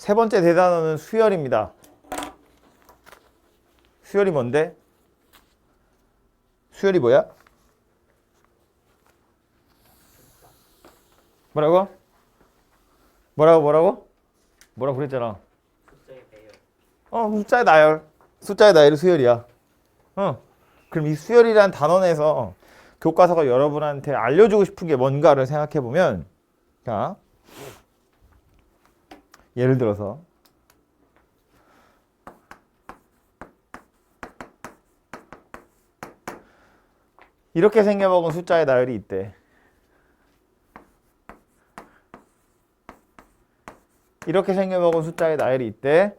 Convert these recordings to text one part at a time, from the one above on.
세 번째 대단원은 수열입니다. 수열이 뭔데? 수열이 뭐야? 뭐라고? 뭐라고 그랬잖아. 숫자의 배열. 숫자의 나열. 숫자의 나열이 수열이야. 그럼 이 수열이라는 단원에서 교과서가 여러분한테 알려주고 싶은 게 뭔가를 생각해 보면, 자, 예를 들어서 이렇게 생겨먹은 숫자의 나열이 있대. 이렇게 생겨먹은 숫자의 나열이 있대.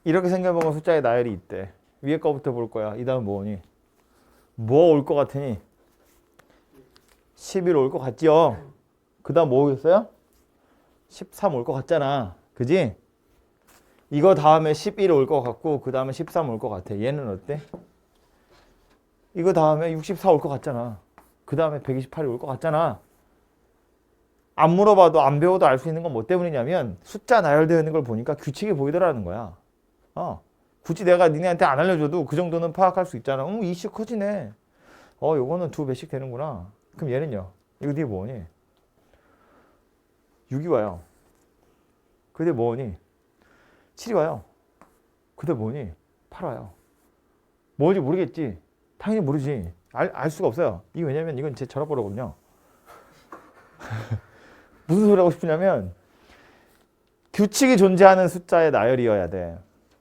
이렇게 생겨먹은 숫자의 나열이 있대. 위에 거부터 볼 거야. 이 다음 뭐니? 뭐 올 것 같으니? 11 올 것 같지요? 그 다음 뭐 오겠어요? 13 올 것 같잖아. 그지? 이거 다음에 11 올 것 같고 그 다음에 13 올 것 같아. 얘는 어때? 이거 다음에 64 올 것 같잖아. 그 다음에 128이 올 것 같잖아. 안 물어봐도 안 배워도 알 수 있는 건 뭐 때문이냐면 숫자 나열되어 있는 걸 보니까 규칙이 보이더라는 거야. 굳이 내가 니네한테 안 알려줘도 그 정도는 파악할 수 있잖아. 이씩 커지네. 요거는 두 배씩 되는구나. 그럼 얘는요? 이거 뒤에 뭐니? 6이 와요. 그 뒤에 뭐니? 7이 와요. 그 뒤에 뭐니? 8 와요. 뭔지 모르겠지? 당연히 모르지. 알 수가 없어요. 이게 왜냐면 이건 제 전화번호거든요. 무슨 소리 하고 싶으냐면 규칙이 존재하는 숫자의 나열이어야 돼.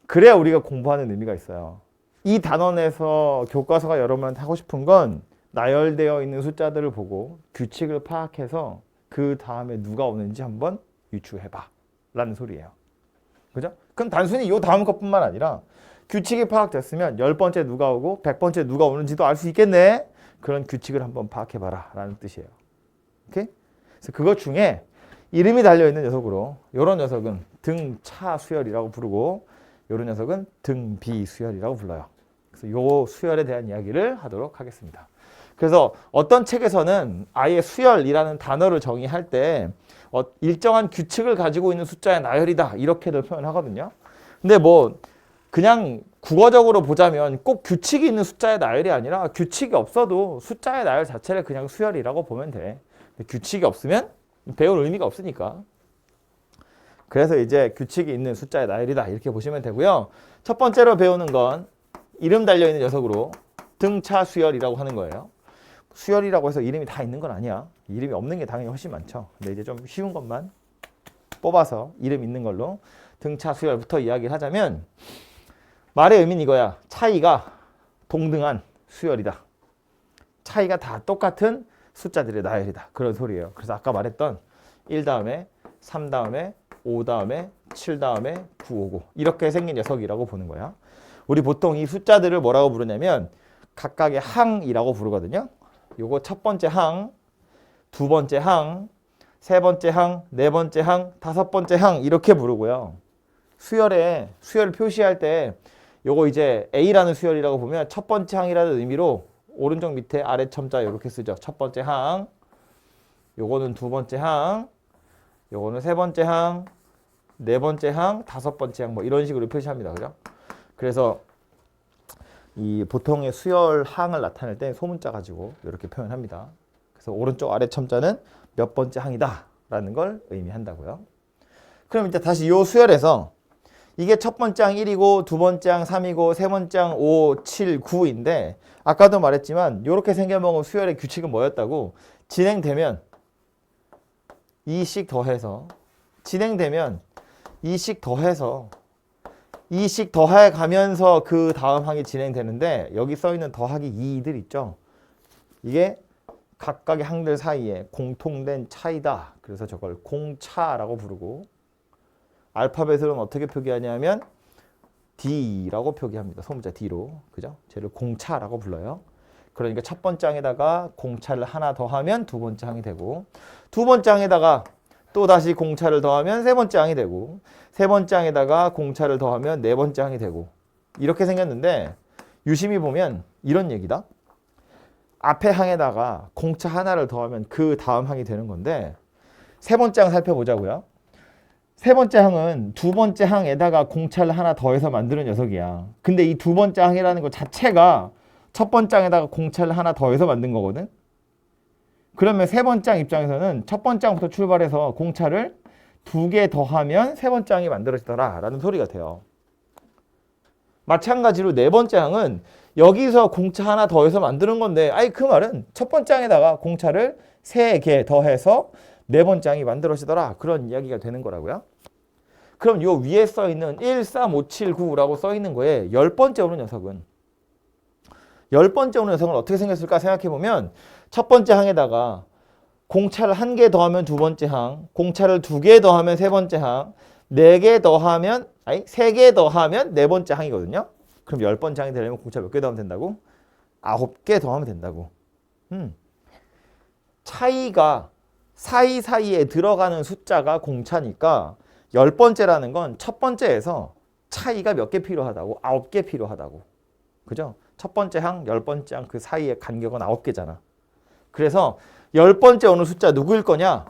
그래야 우리가 공부하는 의미가 있어요. 이 단원에서 교과서가 여러분한테 하고 싶은 건 나열되어 있는 숫자들을 보고 규칙을 파악해서 그 다음에 누가 오는지 한번 유추해봐 라는 소리예요. 그죠? 그럼 단순히 이 다음 것뿐만 아니라 규칙이 파악됐으면 10번째 누가 오고 100번째 누가 오는지도 알 수 있겠네. 그런 규칙을 한번 파악해봐라 라는 뜻이에요. 오케이? 그래서 그것 중에 이름이 달려있는 녀석으로 이런 녀석은 등차 수열이라고 부르고 이런 녀석은 등비 수열이라고 불러요. 그래서 요 수열에 대한 이야기를 하도록 하겠습니다. 그래서 어떤 책에서는 아예 수열이라는 단어를 정의할 때 일정한 규칙을 가지고 있는 숫자의 나열이다 이렇게도 표현하거든요. 근데 뭐 그냥 국어적으로 보자면 꼭 규칙이 있는 숫자의 나열이 아니라 규칙이 없어도 숫자의 나열 자체를 그냥 수열이라고 보면 돼. 규칙이 없으면 배울 의미가 없으니까. 그래서 이제 규칙이 있는 숫자의 나열이다 이렇게 보시면 되고요. 첫 번째로 배우는 건 이름 달려있는 녀석으로 등차 수열이라고 하는 거예요. 수열이라고 해서 이름이 다 있는 건 아니야. 이름이 없는 게 당연히 훨씬 많죠. 근데 이제 좀 쉬운 것만 뽑아서 이름 있는 걸로 등차 수열부터 이야기를 하자면 말의 의미는 이거야. 차이가 동등한 수열이다. 차이가 다 똑같은 숫자들의 나열이다. 그런 소리예요. 그래서 아까 말했던 1 다음에 3 다음에 5 다음에 7 다음에 9, 5, 9 이렇게 생긴 녀석이라고 보는 거야. 우리 보통 이 숫자들을 뭐라고 부르냐면 각각의 항이라고 부르거든요. 요거 첫 번째 항, 두 번째 항, 세 번째 항, 네 번째 항, 다섯 번째 항 이렇게 부르고요. 수열 표시할 때 요거 이제 A라는 수열이라고 보면 첫 번째 항이라는 의미로 오른쪽 밑에 아래 첨자 이렇게 쓰죠. 첫 번째 항, 요거는 두 번째 항, 요거는 세 번째 항, 네 번째 항, 다섯 번째 항 뭐 이런 식으로 표시합니다. 그죠? 그래서 이 보통의 수열 항을 나타낼 때 소문자 가지고 이렇게 표현합니다. 그래서 오른쪽 아래 첨자는 몇 번째 항이다 라는 걸 의미한다고요. 그럼 이제 다시 이 수열에서 이게 첫 번째 항 1이고 두 번째 항 3이고 세 번째 항 5, 7, 9인데 아까도 말했지만 이렇게 생겨먹은 수열의 규칙은 뭐였다고? 진행되면 2씩 더해서 진행되면 2씩 더해서 2씩 더해 가면서 그 다음 항이 진행되는데 여기 써있는 더하기 2들 있죠. 이게 각각의 항들 사이에 공통된 차이다. 그래서 저걸 공차라고 부르고 알파벳으로는 어떻게 표기하냐면 D라고 표기합니다. 소문자 D로. 그죠? 쟤를 공차라고 불러요. 그러니까 첫 번째 항에다가 공차를 하나 더하면 두 번째 항이 되고 두 번째 항에다가 또 다시 공차를 더하면 세 번째 항이 되고 세 번째 항에다가 공차를 더하면 네 번째 항이 되고 이렇게 생겼는데 유심히 보면 이런 얘기다. 앞에 항에다가 공차 하나를 더하면 그 다음 항이 되는 건데 세 번째 항 살펴보자고요. 세 번째 항은 두 번째 항에다가 공차를 하나 더해서 만드는 녀석이야. 근데 이 두 번째 항이라는 것 자체가 첫 번째 항에다가 공차를 하나 더해서 만든 거거든. 그러면 세 번째 항 입장에서는 첫 번째 항부터 출발해서 공차를 두 개 더하면 세 번째 항이 만들어지더라 라는 소리가 돼요. 마찬가지로 네 번째 항은 여기서 공차 하나 더해서 만드는 건데, 아니 그 말은 첫 번째 항에다가 공차를 세 개 더해서 네 번째 항이 만들어지더라 그런 이야기가 되는 거라고요. 그럼 요 위에 써 있는 1, 3, 5, 7, 9라고 써 있는 거에 열 번째 오는 녀석은 어떻게 생겼을까 생각해 보면 첫 번째 항에다가 공차를 한 개 더하면 두 번째 항, 공차를 두 개 더하면 세 번째 항, 네 개 더하면 세 개 더하면 네 번째 항이거든요. 그럼 열 번째 항이 되려면 공차 몇 개 더하면 된다고? 9개 더하면 된다고. 차이가 사이사이에 들어가는 숫자가 공차니까 열 번째라는 건 첫 번째에서 차이가 몇 개 필요하다고? 9개 필요하다고. 그죠? 첫 번째 항, 열 번째 항 그 사이의 간격은 9개잖아. 그래서 열 번째 오는 숫자 누구일 거냐?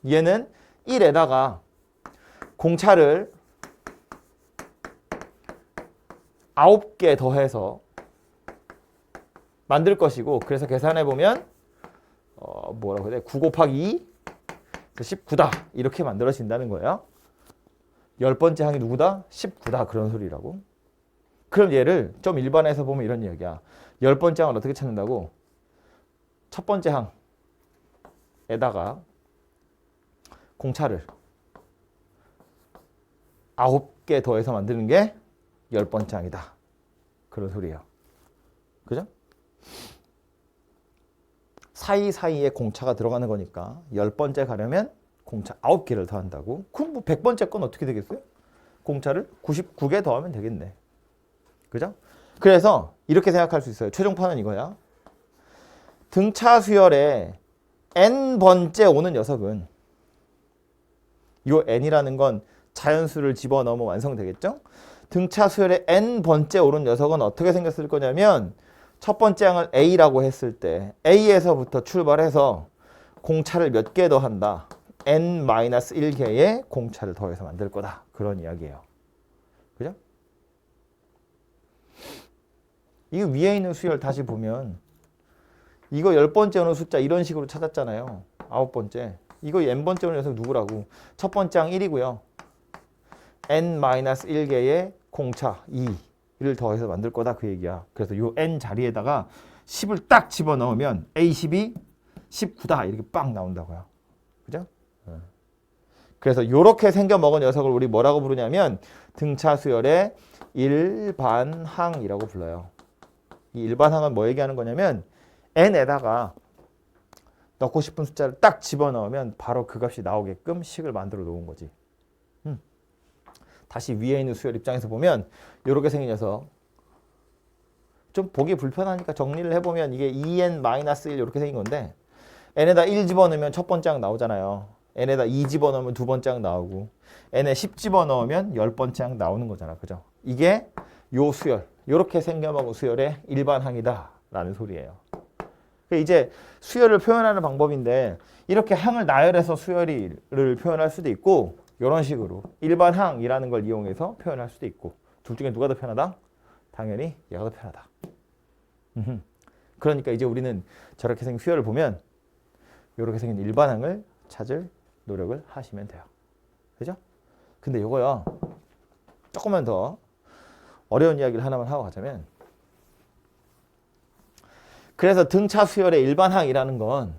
얘는 1에다가 공차를 9개 더해서 만들 것이고, 그래서 계산해 보면 뭐라고 해야 돼? 9 곱하기 2 19다 이렇게 만들어진다는 거예요. 열 번째 항이 누구다? 19다 그런 소리라고. 그럼 얘를 좀 일반에서 보면 이런 이야기야. 열 번째 항을 어떻게 찾는다고? 첫 번째 항에다가 공차를 9개 더해서 만드는 게 열 번째 항이다 그런 소리예요. 그죠? 사이사이에 공차가 들어가는 거니까 열 번째 가려면 공차 9개를 더한다고. 그럼 뭐 100번째 건 어떻게 되겠어요? 공차를 99개 더하면 되겠네. 그죠? 그래서 이렇게 생각할 수 있어요. 최종판은 이거야. 등차 수열에 n번째 오는 녀석은, 요 n이라는 건 자연수를 집어넣으면 완성되겠죠? 등차 수열에 n번째 오른 녀석은 어떻게 생겼을 거냐면, 첫 번째 항을 A라고 했을 때 A에서부터 출발해서 공차를 몇 개 더한다. n-1개의 공차를 더해서 만들 거다. 그런 이야기예요. 그죠? 이 위에 있는 수열 다시 보면 이거 열 번째 오는 숫자 이런 식으로 찾았잖아요. 9번째. 이거 n번째 오는 녀석 누구라고? 첫 번째 항 1이고요. n-1개의 공차 2를 더해서 만들 거다 그 얘기야. 그래서 요 n 자리에다가 10을 딱 집어넣으면 A12, 19다 이렇게 빵 나온다고요. 그죠? 그래서 요렇게 생겨먹은 녀석을 우리 뭐라고 부르냐면 등차 수열의 일반항이라고 불러요. 이 일반항은 뭐 얘기하는 거냐면 n에다가 넣고 싶은 숫자를 딱 집어넣으면 바로 그 값이 나오게끔 식을 만들어 놓은 거지. 다시 위에 있는 수열 입장에서 보면 이렇게 생긴 녀석, 좀 보기 불편하니까 정리를 해보면 이게 2n-1 이렇게 생긴 건데, n에다 1 집어넣으면 첫 번째 항 나오잖아요. n에다 2 집어넣으면 두 번째 항 나오고, n에 10 집어넣으면 열 번째 항 나오는 거잖아. 그죠? 이게 요 수열, 이렇게 생겨먹은 수열의 일반항이다 라는 소리예요. 이제 수열을 표현하는 방법인데, 이렇게 항을 나열해서 수열을 표현할 수도 있고, 이런 식으로 일반항이라는 걸 이용해서 표현할 수도 있고. 둘 중에 누가 더 편하다? 당연히 얘가 더 편하다. 그러니까 이제 우리는 저렇게 생긴 수열을 보면 이렇게 생긴 일반항을 찾을 노력을 하시면 돼요. 그죠? 근데 이거요, 조금만 더 어려운 이야기를 하나만 하고 가자면, 그래서 등차 수열의 일반항이라는 건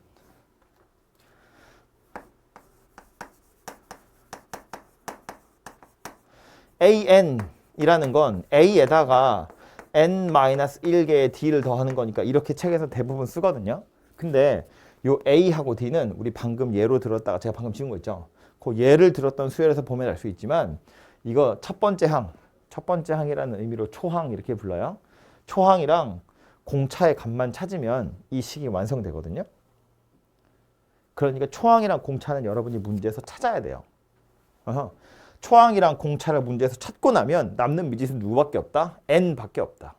an이라는 건 a에다가 n-1개의 d를 더하는 거니까 이렇게 책에서 대부분 쓰거든요. 근데 요 a하고 d는 우리 방금 예로 들었다가 제가 방금 지운 거 있죠. 그 예를 들었던 수열에서 보면 알 수 있지만, 이거 첫 번째 항이라는 의미로 초항 이렇게 불러요. 초항이랑 공차의 값만 찾으면 이 식이 완성되거든요. 그러니까 초항이랑 공차는 여러분이 문제에서 찾아야 돼요. 초항이랑 공차를 문제에서 찾고 나면 남는 미지수는 누구밖에 없다? n밖에 없다.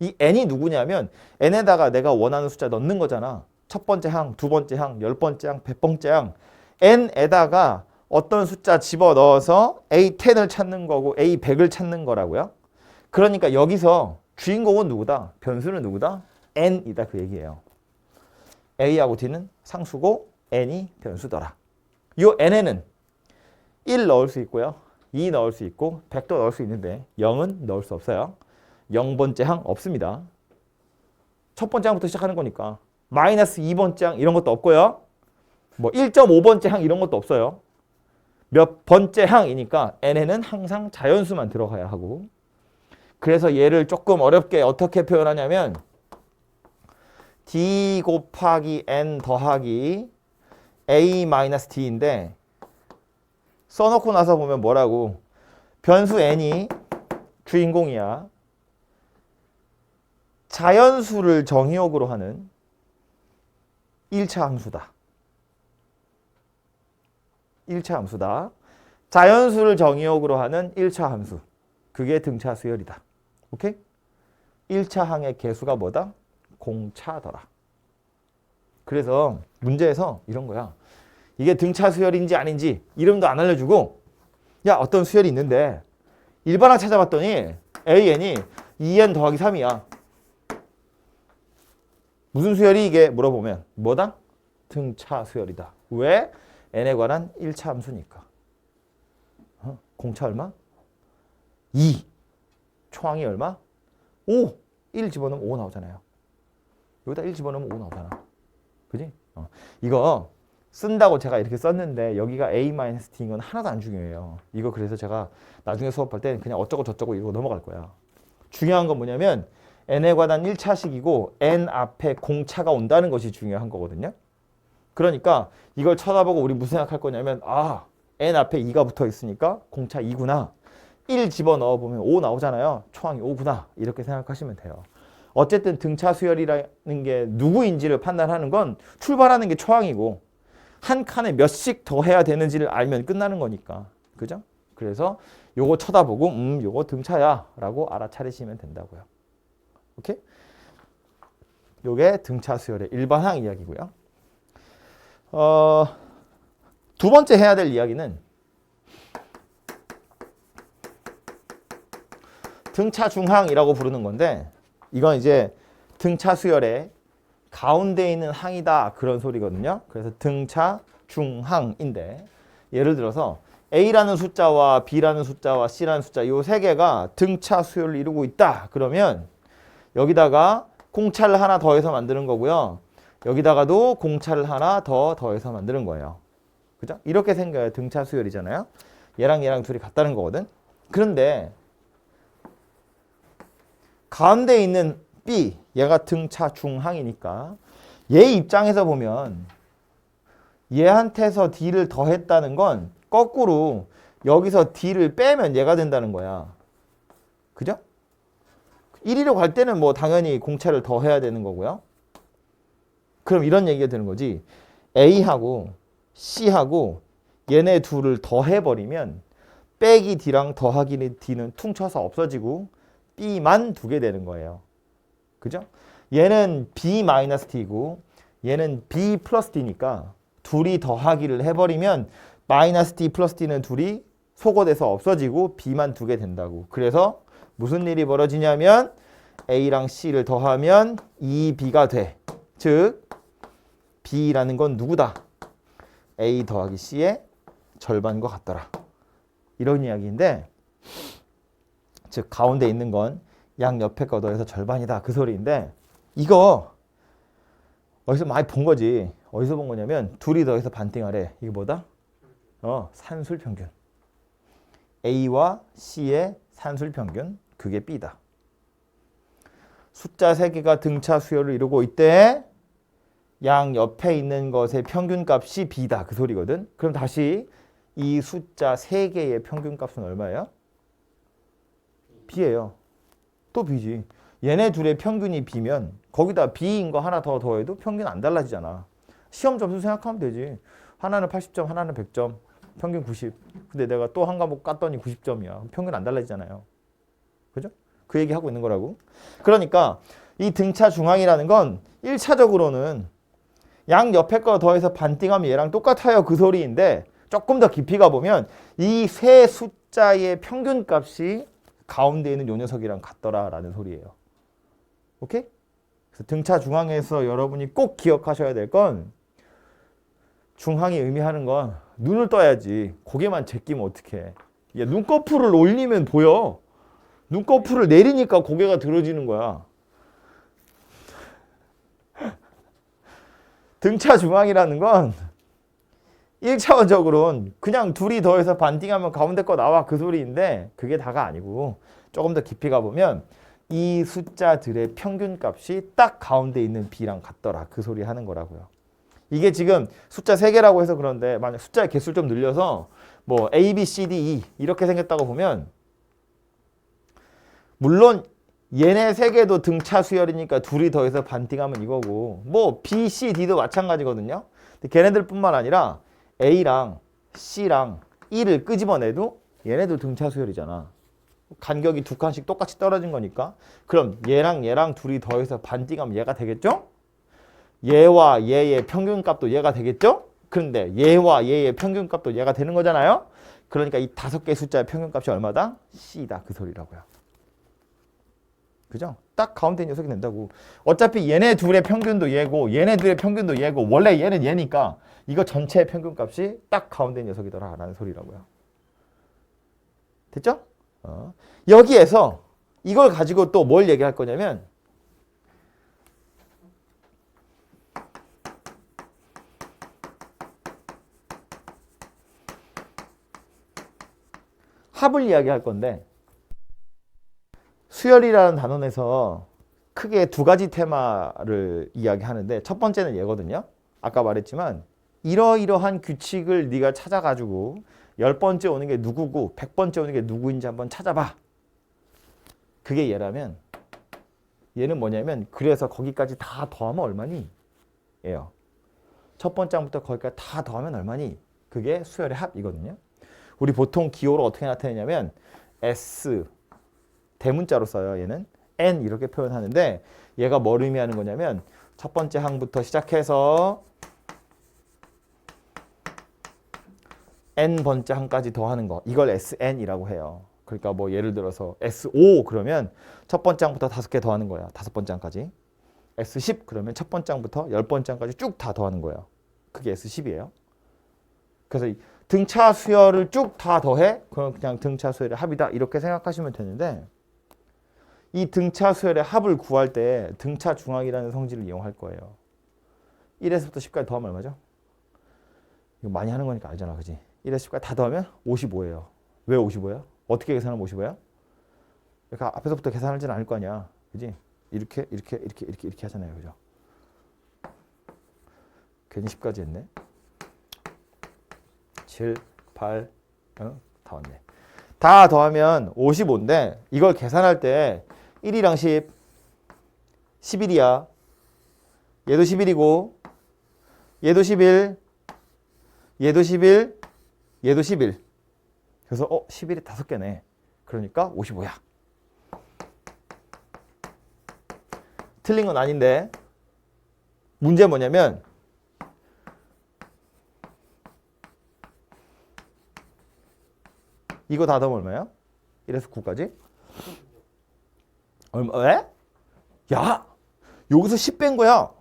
이 n이 누구냐면 n에다가 내가 원하는 숫자 넣는 거잖아. 첫 번째 항, 두 번째 항, 10번째 항, 100번째 항 n에다가 어떤 숫자 집어넣어서 A10을 찾는 거고 A100을 찾는 거라고요. 그러니까 여기서 주인공은 누구다? 변수는 누구다? n이다 그 얘기예요. A하고 D는 상수고 n이 변수더라. 이 n에는 1 넣을 수 있고요. 2 넣을 수 있고 100도 넣을 수 있는데 0은 넣을 수 없어요. 0번째 항 없습니다. 첫 번째 항부터 시작하는 거니까 마이너스 2번째 항 이런 것도 없고요. 뭐 1.5번째 항 이런 것도 없어요. 몇 번째 항이니까 n에는 항상 자연수만 들어가야 하고 그래서 얘를 조금 어렵게 어떻게 표현하냐면 d 곱하기 n 더하기 a 마이너스 d인데 써놓고 나서 보면 뭐라고 변수 n이 주인공이야. 자연수를 정의역으로 하는 1차 함수다. 1차 함수다. 자연수를 정의역으로 하는 1차 함수. 그게 등차 수열이다. 오케이? 1차 항의 개수가 뭐다? 공차더라. 그래서 문제에서 이런 거야. 이게 등차 수열인지 아닌지 이름도 안 알려주고 야 어떤 수열이 있는데 일반항 찾아봤더니 AN이 2N 더하기 3이야. 무슨 수열이 이게 물어보면 뭐다? 등차 수열이다. 왜? n에 관한 1차 함수니까. 공차 얼마? 2. 초항이 얼마? 5. 1 집어넣으면 5 나오잖아요. 여기다 1 집어넣으면 5 나오잖아. 그지? 이거 쓴다고 제가 이렇게 썼는데 여기가 A-T인 건 하나도 안 중요해요. 이거 그래서 제가 나중에 수업할 때 그냥 어쩌고 저쩌고 이러고 넘어갈 거야. 중요한 건 뭐냐면 n에 관한 1차식이고 n 앞에 공차가 온다는 것이 중요한 거거든요. 그러니까 이걸 쳐다보고 우리 무슨 생각할 거냐면 아 n 앞에 2가 붙어 있으니까 공차 2구나. 1 집어넣어 보면 5 나오잖아요. 초항이 5구나. 이렇게 생각하시면 돼요. 어쨌든 등차 수열이라는 게 누구인지를 판단하는 건 출발하는 게 초항이고 한 칸에 몇씩 더 해야 되는지를 알면 끝나는 거니까. 그죠? 그래서 요거 쳐다보고 요거 등차야 라고 알아차리시면 된다고요. 오케이? 요게 등차 수열의 일반항 이야기고요. 두 번째 해야 될 이야기는 등차 중항이라고 부르는 건데 이건 이제 등차 수열의 가운데 있는 항이다 그런 소리거든요. 그래서 등차 중항인데 예를 들어서 A라는 숫자와 B라는 숫자와 C라는 숫자 요 세 개가 등차 수열을 이루고 있다. 그러면 여기다가 공차를 하나 더해서 만드는 거고요. 여기다가도 공차를 하나 더 더해서 만드는 거예요. 그죠? 이렇게 생겨야 등차 수열이잖아요. 얘랑 얘랑 둘이 같다는 거거든. 그런데 가운데 있는 B, 얘가 등차 중항이니까 얘 입장에서 보면 얘한테서 D를 더했다는 건 거꾸로 여기서 D를 빼면 얘가 된다는 거야. 그죠? 1위로 갈 때는 뭐 당연히 공차를 더해야 되는 거고요. 그럼 이런 얘기가 되는 거지. A하고 C하고 얘네 둘을 더해버리면 빼기 D랑 더하기 D는 퉁쳐서 없어지고 B만 두게 되는 거예요. 그죠? 얘는 B-T이고 얘는 B 플러스 D니까 둘이 더하기를 해버리면 마이너스 D 플러스 D는 둘이 소거돼서 없어지고 B만 두게 된다고. 그래서 무슨 일이 벌어지냐면 A랑 C를 더하면 2B가 돼. 즉 B라는 건 누구다? A 더하기 C의 절반과 같더라. 이런 이야기인데 즉 가운데 있는 건 양 옆에 거 더해서 절반이다 그 소리인데 이거 어디서 많이 본 거지. 어디서 본 거냐면 둘이 더해서 반띵하래. 이게 뭐다? 산술평균. A와 C의 산술평균. 그게 B다. 숫자 3개가 등차 수열을 이루고 있대. 양 옆에 있는 것의 평균값이 B다. 그 소리거든. 그럼 다시 이 숫자 3개의 평균값은 얼마예요? B예요. 또 B지. 얘네 둘의 평균이 B면 거기다 B인 거 하나 더 더해도 평균 안 달라지잖아. 시험 점수 생각하면 되지. 하나는 80점, 하나는 100점, 평균 90. 근데 내가 또 한 과목 깠더니 90점이야. 평균 안 달라지잖아요. 그죠? 그 얘기 하고 있는 거라고. 그러니까 이 등차 중항이라는 건 1차적으로는 양 옆에 거 더해서 반띵하면 얘랑 똑같아요. 그 소리인데 조금 더 깊이 가보면 이 세 숫자의 평균값이 가운데 있는 요 녀석이랑 같더라라는 소리예요. 오케이? 그래서 등차 중앙에서 여러분이 꼭 기억하셔야 될 건 중앙이 의미하는 건 눈을 떠야지 고개만 제끼면 어떡해. 야, 눈꺼풀을 올리면 보여. 눈꺼풀을 내리니까 고개가 들어지는 거야. 등차 중앙이라는 건 1차원적으로는 그냥 둘이 더해서 반띵하면 가운데 거 나와 그 소리인데 그게 다가 아니고 조금 더 깊이 가보면 이 숫자들의 평균값이 딱 가운데 있는 B랑 같더라 그 소리 하는 거라고요. 이게 지금 숫자 3개라고 해서 그런데 만약 숫자의 개수를 좀 늘려서 뭐 A, B, C, D, E 이렇게 생겼다고 보면 물론 얘네 3개도 등차 수열이니까 둘이 더해서 반띵하면 이거고 뭐 B, C, D도 마찬가지거든요. 근데 걔네들뿐만 아니라 A랑 C랑 E를 끄집어내도 얘네도 등차 수열이잖아. 간격이 2칸씩 똑같이 떨어진 거니까 그럼 얘랑 둘이 더해서 반띵하면 얘가 되겠죠? 얘와 얘의 평균값도 얘가 되겠죠? 그런데 얘와 얘의 평균값도 얘가 되는 거잖아요. 그러니까 이 5개의 숫자의 평균값이 얼마다? C다 그 소리라고요. 그죠? 딱 가운데 녀석이 된다고. 어차피 얘네 둘의 평균도 얘고 얘네 둘의 평균도 얘고 원래 얘는 얘니까 이거 전체의 평균값이 딱 가운데 녀석이더라 라는 소리라고요. 됐죠? 여기에서 이걸 가지고 또 뭘 얘기할 거냐면 합을 이야기할 건데 수열이라는 단원에서 크게 2가지 테마를 이야기하는데 첫 번째는 얘거든요. 아까 말했지만 이러이러한 규칙을 네가 찾아가지고 10번째 오는 게 누구고 100번째 오는 게 누구인지 한번 찾아봐. 그게 얘라면 얘는 뭐냐면 그래서 거기까지 다 더하면 얼마니? 예요. 첫 번째 항부터 거기까지 다 더하면 얼마니? 그게 수열의 합이거든요. 우리 보통 기호로 어떻게 나타내냐면 S 대문자로 써요. 얘는 N 이렇게 표현하는데 얘가 뭘 의미하는 거냐면 첫 번째 항부터 시작해서 N번째 항까지 더하는 거. 이걸 SN이라고 해요. 그러니까 뭐 예를 들어서 S5 그러면 첫 번째 항부터 5개 더하는 거야. 5번째 항까지. S10 그러면 첫 번째 항부터 10번째 항까지 쭉 다 더하는 거예요. 그게 S10이에요. 그래서 이 등차 수열을 쭉 다 더해? 그럼 그냥 등차 수열의 합이다. 이렇게 생각하시면 되는데 이 등차 수열의 합을 구할 때 등차 중앙이라는 성질을 이용할 거예요. 1에서부터 10까지 더하면 얼마죠? 이거 많이 하는 거니까 알잖아. 그지? 1에서 10까지 다 더하면 55예요. 왜 55예요? 어떻게 계산하면 55예요? 그러니까 앞에서부터 계산하지는 않을 거 아니야. 그지? 이렇게 하잖아요. 그죠? 괜히 10까지 했네. 7, 8, 다 왔네. 다 더하면 55인데 이걸 계산할 때 1이랑 10, 11이야. 얘도 11이고 얘도 11, 얘도 11, 얘도 11. 그래서 11이 5개네. 그러니까 55야. 틀린 건 아닌데 문제 뭐냐면 이거 다 더하면 얼마야? 1에서 9까지? 얼마? 왜? 야! 여기서 10 뺀 거야.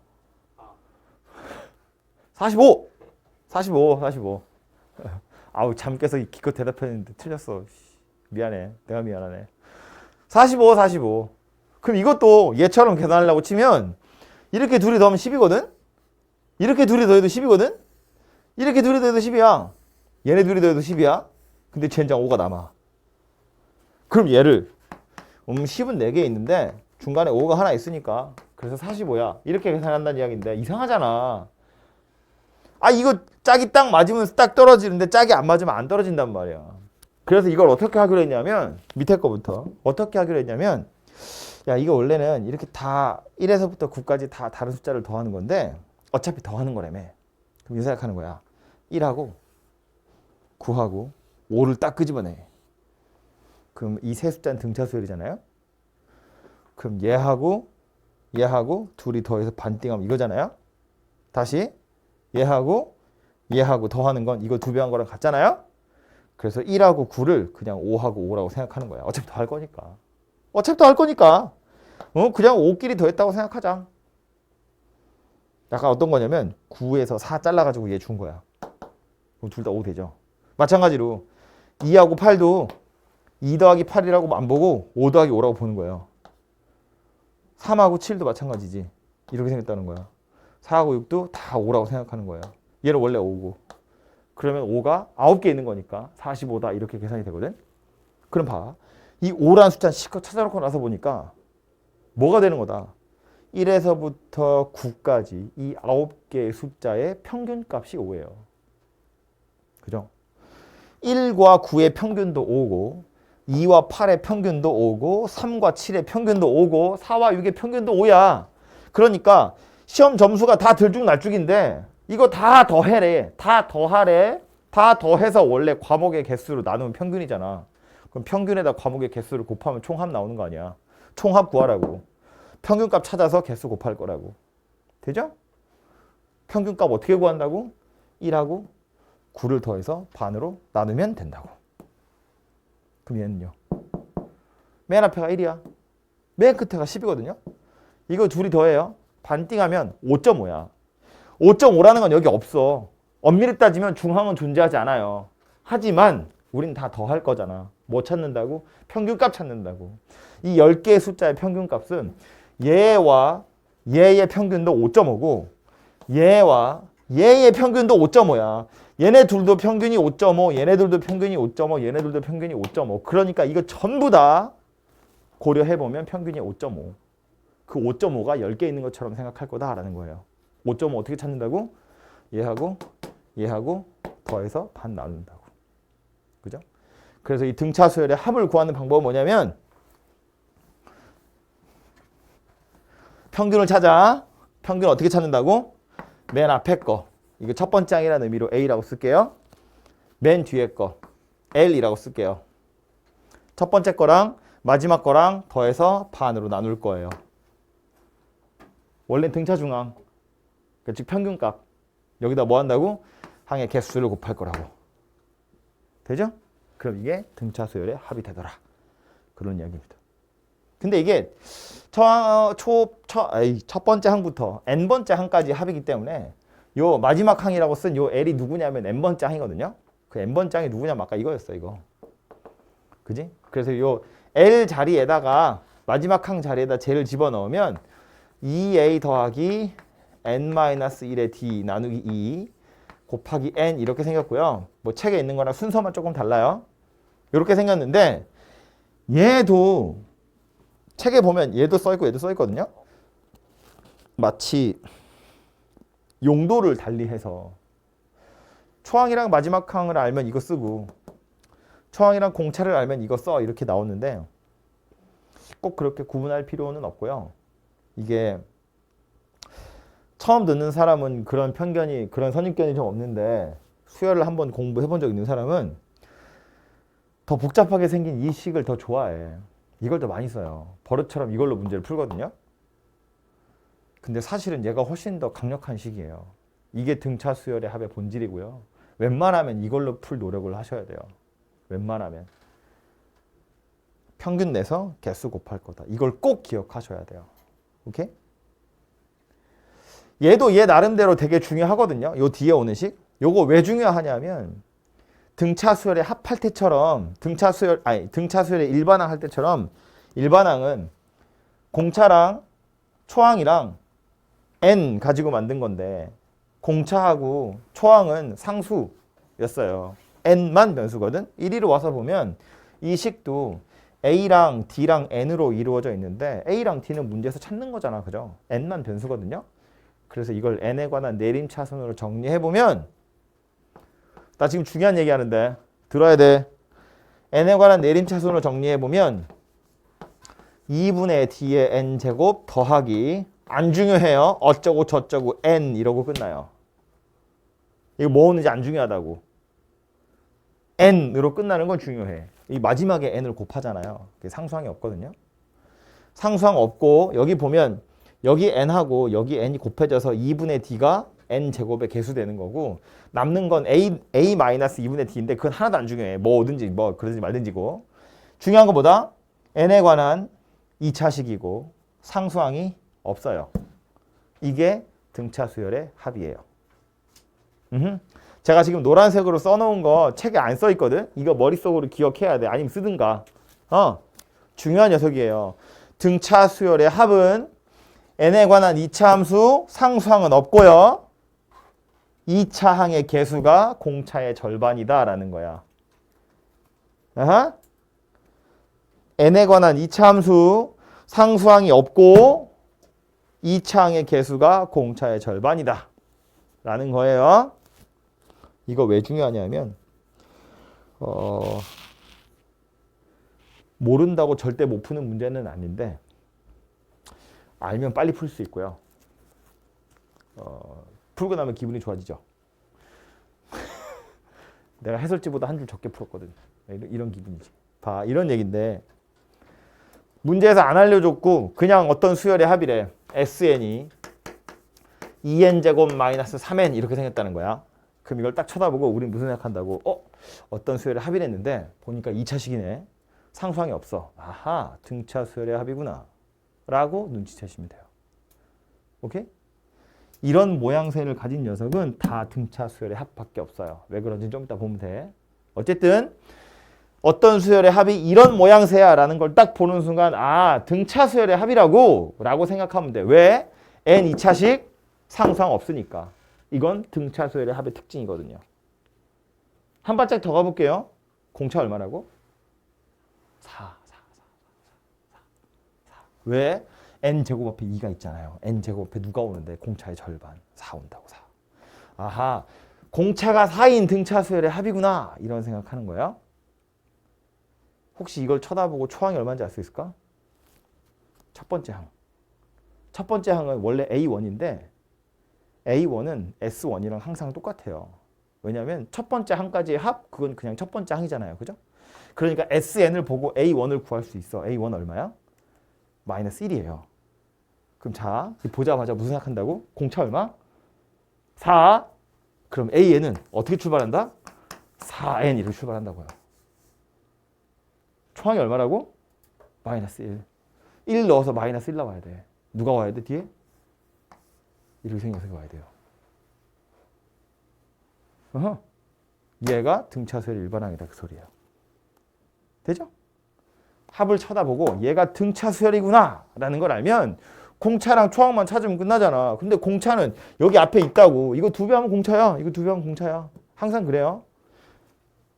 45! 45. 아우, 잠 깨서 기껏 대답했는데 틀렸어. 미안해. 내가 미안하네. 45. 그럼 이것도 얘처럼 계산하려고 치면 이렇게 둘이 더하면 10이거든? 이렇게 둘이 더해도 10이거든? 이렇게 둘이 더해도 10이야. 얘네 둘이 더해도 10이야. 근데 젠장 5가 남아. 그럼 얘를 10은 4개 있는데 중간에 5가 하나 있으니까 그래서 45야. 이렇게 계산한다는 이야기인데 이상하잖아. 아 이거 짝이 딱 맞으면 딱 떨어지는데 짝이 안 맞으면 안 떨어진단 말이야. 그래서 이걸 어떻게 하기로 했냐면 밑에 거부터 어떻게 하기로 했냐면 야 이거 원래는 이렇게 다 1에서부터 9까지 다 다른 숫자를 더하는 건데 어차피 더하는 거라며. 그럼 이 생각하는 거야. 1하고 9하고 5를 딱 끄집어내. 그럼 이 세 숫자는 등차 수열이잖아요. 그럼 얘하고 둘이 더해서 반띵하면 이거잖아요. 다시 얘하고 더하는 건 이거 2배 한 거랑 같잖아요. 그래서 1하고 9를 그냥 5하고 5라고 생각하는 거야. 어차피 더할 거니까. 그냥 5끼리 더했다고 생각하자. 약간 어떤 거냐면 9에서 4 잘라가지고 얘 준 거야. 그럼 둘 다 5 되죠. 마찬가지로 2하고 8도 2 더하기 8이라고 안 보고 5 더하기 5라고 보는 거예요. 3하고 7도 마찬가지지. 이렇게 생겼다는 거야. 4하고 6도 다 5라고 생각하는 거예요. 얘는 원래 5고. 그러면 5가 9개 있는 거니까 45다 이렇게 계산이 되거든. 그럼 봐. 이 5라는 숫자는 실컷 찾아놓고 나서 보니까 뭐가 되는 거다. 1에서부터 9까지 이 9개의 숫자의 평균값이 5예요. 그죠? 1과 9의 평균도 5고 2와 8의 평균도 5고 3과 7의 평균도 5고 4와 6의 평균도 5야. 그러니까 시험 점수가 다 들쭉날쭉인데 이거 다 더해래. 다 더하래. 다 더해서 원래 과목의 개수로 나누면 평균이잖아. 그럼 평균에다 과목의 개수를 곱하면 총합 나오는 거 아니야. 총합 구하라고. 평균값 찾아서 개수 곱할 거라고. 되죠? 평균값 어떻게 구한다고? 1하고 9를 더해서 반으로 나누면 된다고. 그럼 얘는요? 맨 앞에가 1이야. 맨 끝에가 10이거든요. 이거 둘이 더해요. 반띵하면 5.5야. 5.5라는 건 여기 없어. 엄밀히 따지면 중항은 존재하지 않아요. 하지만 우린 다 더할 거잖아. 뭐 찾는다고? 평균값 찾는다고. 이 10개의 숫자의 평균값은 얘와 얘의 평균도 5.5고 얘와 얘의 평균도 5.5야. 얘네 둘도 평균이 5.5, 얘네들도 평균이 5.5, 얘네들도 평균이 5.5. 그러니까 이거 전부 다 고려해보면 평균이 5.5. 그 5.5가 10개 있는 것처럼 생각할 거다라는 거예요. 5.5 어떻게 찾는다고? 얘하고 더해서 반 나눈다고. 그죠? 그래서 이 등차 수열의 합을 구하는 방법은 뭐냐면 평균을 찾아. 평균 어떻게 찾는다고? 맨 앞에 거. 이거 첫 번째 항이라는 의미로 A라고 쓸게요. 맨 뒤에 거 L이라고 쓸게요. 첫 번째 거랑 마지막 거랑 더해서 반으로 나눌 거예요. 원래 등차 중항, 즉 평균값. 여기다 뭐 한다고? 항의 개수를 곱할 거라고. 되죠? 그럼 이게 등차 수열의 합이 되더라. 그런 이야기입니다. 근데 이게 첫 번째 항부터 n번째 항까지 합이기 때문에 요 마지막 항이라고 쓴 요 L이 누구냐면 n번째 항이거든요. 그 n번째 항이 누구냐면 아까 이거였어, 이거. 그지? 그래서 요 L 자리에다가 마지막 항 자리에다 J를 집어넣으면 2A 더하기 n-1의 D 나누기 2 곱하기 n 이렇게 생겼고요. 뭐 책에 있는 거랑 순서만 조금 달라요. 이렇게 생겼는데 얘도 책에 보면 얘도 써있고 얘도 써있거든요. 마치 용도를 달리해서 초항이랑 마지막 항을 알면 이거 쓰고 초항이랑 공차를 알면 이거 써 이렇게 나오는데 꼭 그렇게 구분할 필요는 없고요. 이게 처음 듣는 사람은 그런 편견이 그런 선입견이 좀 없는데 수열을 한번 공부해 본 적 있는 사람은 더 복잡하게 생긴 이 식을 더 좋아해. 이걸 더 많이 써요. 버릇처럼 이걸로 문제를 풀거든요. 근데 사실은 얘가 훨씬 더 강력한 식이에요. 이게 등차 수열의 합의 본질이고요. 웬만하면 이걸로 풀 노력을 하셔야 돼요. 웬만하면. 평균 내서 개수 곱할 거다. 이걸 꼭 기억하셔야 돼요. 오케이? 얘도 얘 나름대로 되게 중요하거든요. 요 뒤에 오는 식. 요거 왜 중요하냐면 등차 수열의 합할 때처럼 등차 수열의 일반항 할 때처럼 일반항은 공차랑 초항이랑 n 가지고 만든 건데 공차하고 초항은 상수였어요. n만 변수거든. 이리로 와서 보면 이 식도 a랑 d랑 n으로 이루어져 있는데 a랑 d는 문제에서 찾는 거잖아. 그죠? n만 변수거든요. 그래서 이걸 n에 관한 내림차순으로 정리해보면 나 지금 중요한 얘기하는데 들어야 돼. n에 관한 내림차순으로 정리해보면 2분의 d의 n제곱 더하기 안 중요해요. 어쩌고 저쩌고 n 이러고 끝나요. 이거 뭐 오는지 안 중요하다고. n으로 끝나는 건 중요해. 이 마지막에 n을 곱하잖아요. 상수항이 없거든요. 상수항 없고 여기 보면 여기 n하고 여기 n이 곱해져서 2분의 d가 n제곱의 개수 되는 거고 남는 건 a-2분의 d인데 그건 하나도 안 중요해. 뭐든지 뭐 그러든지 말든지고. 중요한 것보다 n에 관한 2차식이고 상수항이 없어요. 이게 등차 수열의 합이에요. 제가 지금 노란색으로 써놓은 거 책에 안 써있거든. 이거 머릿속으로 기억해야 돼. 아니면 쓰든가. 중요한 녀석이에요. 등차 수열의 합은 n에 관한 2차 함수 상수항은 없고요. 2차 항의 개수가 공차의 절반이다 라는 거야. n에 관한 2차 함수 상수항이 없고 2차 항의 개수가 공차의 절반이다 라는 거예요. 이거 왜 중요하냐면 모른다고 절대 못 푸는 문제는 아닌데 알면 빨리 풀 수 있고요. 풀고 나면 기분이 좋아지죠. 내가 해설지보다 한 줄 적게 풀었거든. 이런 기분이지. 봐, 이런 얘기인데 문제에서 안 알려줬고 그냥 어떤 수열의 합이래. SN이 2n제곱 마이너스 3n 이렇게 생겼다는 거야. 그럼 이걸 딱 쳐다보고 우린 무슨 생각한다고? 어떤 수열의 합이랬는데 보니까 2차식이네. 상수항이 없어. 아하, 등차 수열의 합이구나 라고 눈치채시면 돼요. 오케이? 이런 모양새를 가진 녀석은 다 등차 수열의 합밖에 없어요. 왜 그런지 좀 이따 보면 돼. 어쨌든 어떤 수열의 합이 이런 모양새야 라는 걸 딱 보는 순간 아, 등차 수열의 합이라고 라고 생각하면 돼. 왜? n 2차식 상수항 없으니까. 이건 등차 수열의 합의 특징이거든요. 한 발짝 더 가볼게요. 공차 얼마라고? 4. 왜? n제곱 앞에 2가 있잖아요. n제곱 앞에 누가 오는데 공차의 절반. 4 온다고 4. 아하, 공차가 4인 등차 수열의 합이구나. 이런 생각하는 거예요. 혹시 이걸 쳐다보고 초항이 얼마인지 알 수 있을까? 첫 번째 항. 첫 번째 항은 원래 A1인데 A1은 S1이랑 항상 똑같아요. 왜냐하면 첫 번째 항까지의 합, 그건 그냥 첫 번째 항이잖아요. 그죠? 그러니까 SN을 보고 A1을 구할 수 있어. A1 얼마야? 마이너스 1이에요. 그럼 자, 보자마자 무슨 생각한다고? 공차 얼마? 4. 그럼 AN은 어떻게 출발한다? 4N 이렇게 출발한다고요. 초항이 얼마라고? 마이너스 1. 1 넣어서 마이너스 1 나와야 돼. 누가 와야 돼, 뒤에? 이렇게 생겨서 와야 돼요. 얘가 등차수열의 일반항이다, 그 소리예요. 되죠? 합을 쳐다보고 얘가 등차수열이구나 라는 걸 알면 공차랑 초항만 찾으면 끝나잖아. 근데 공차는 여기 앞에 있다고. 이거 2배 하면 공차야. 이거 2배 하면 공차야. 항상 그래요.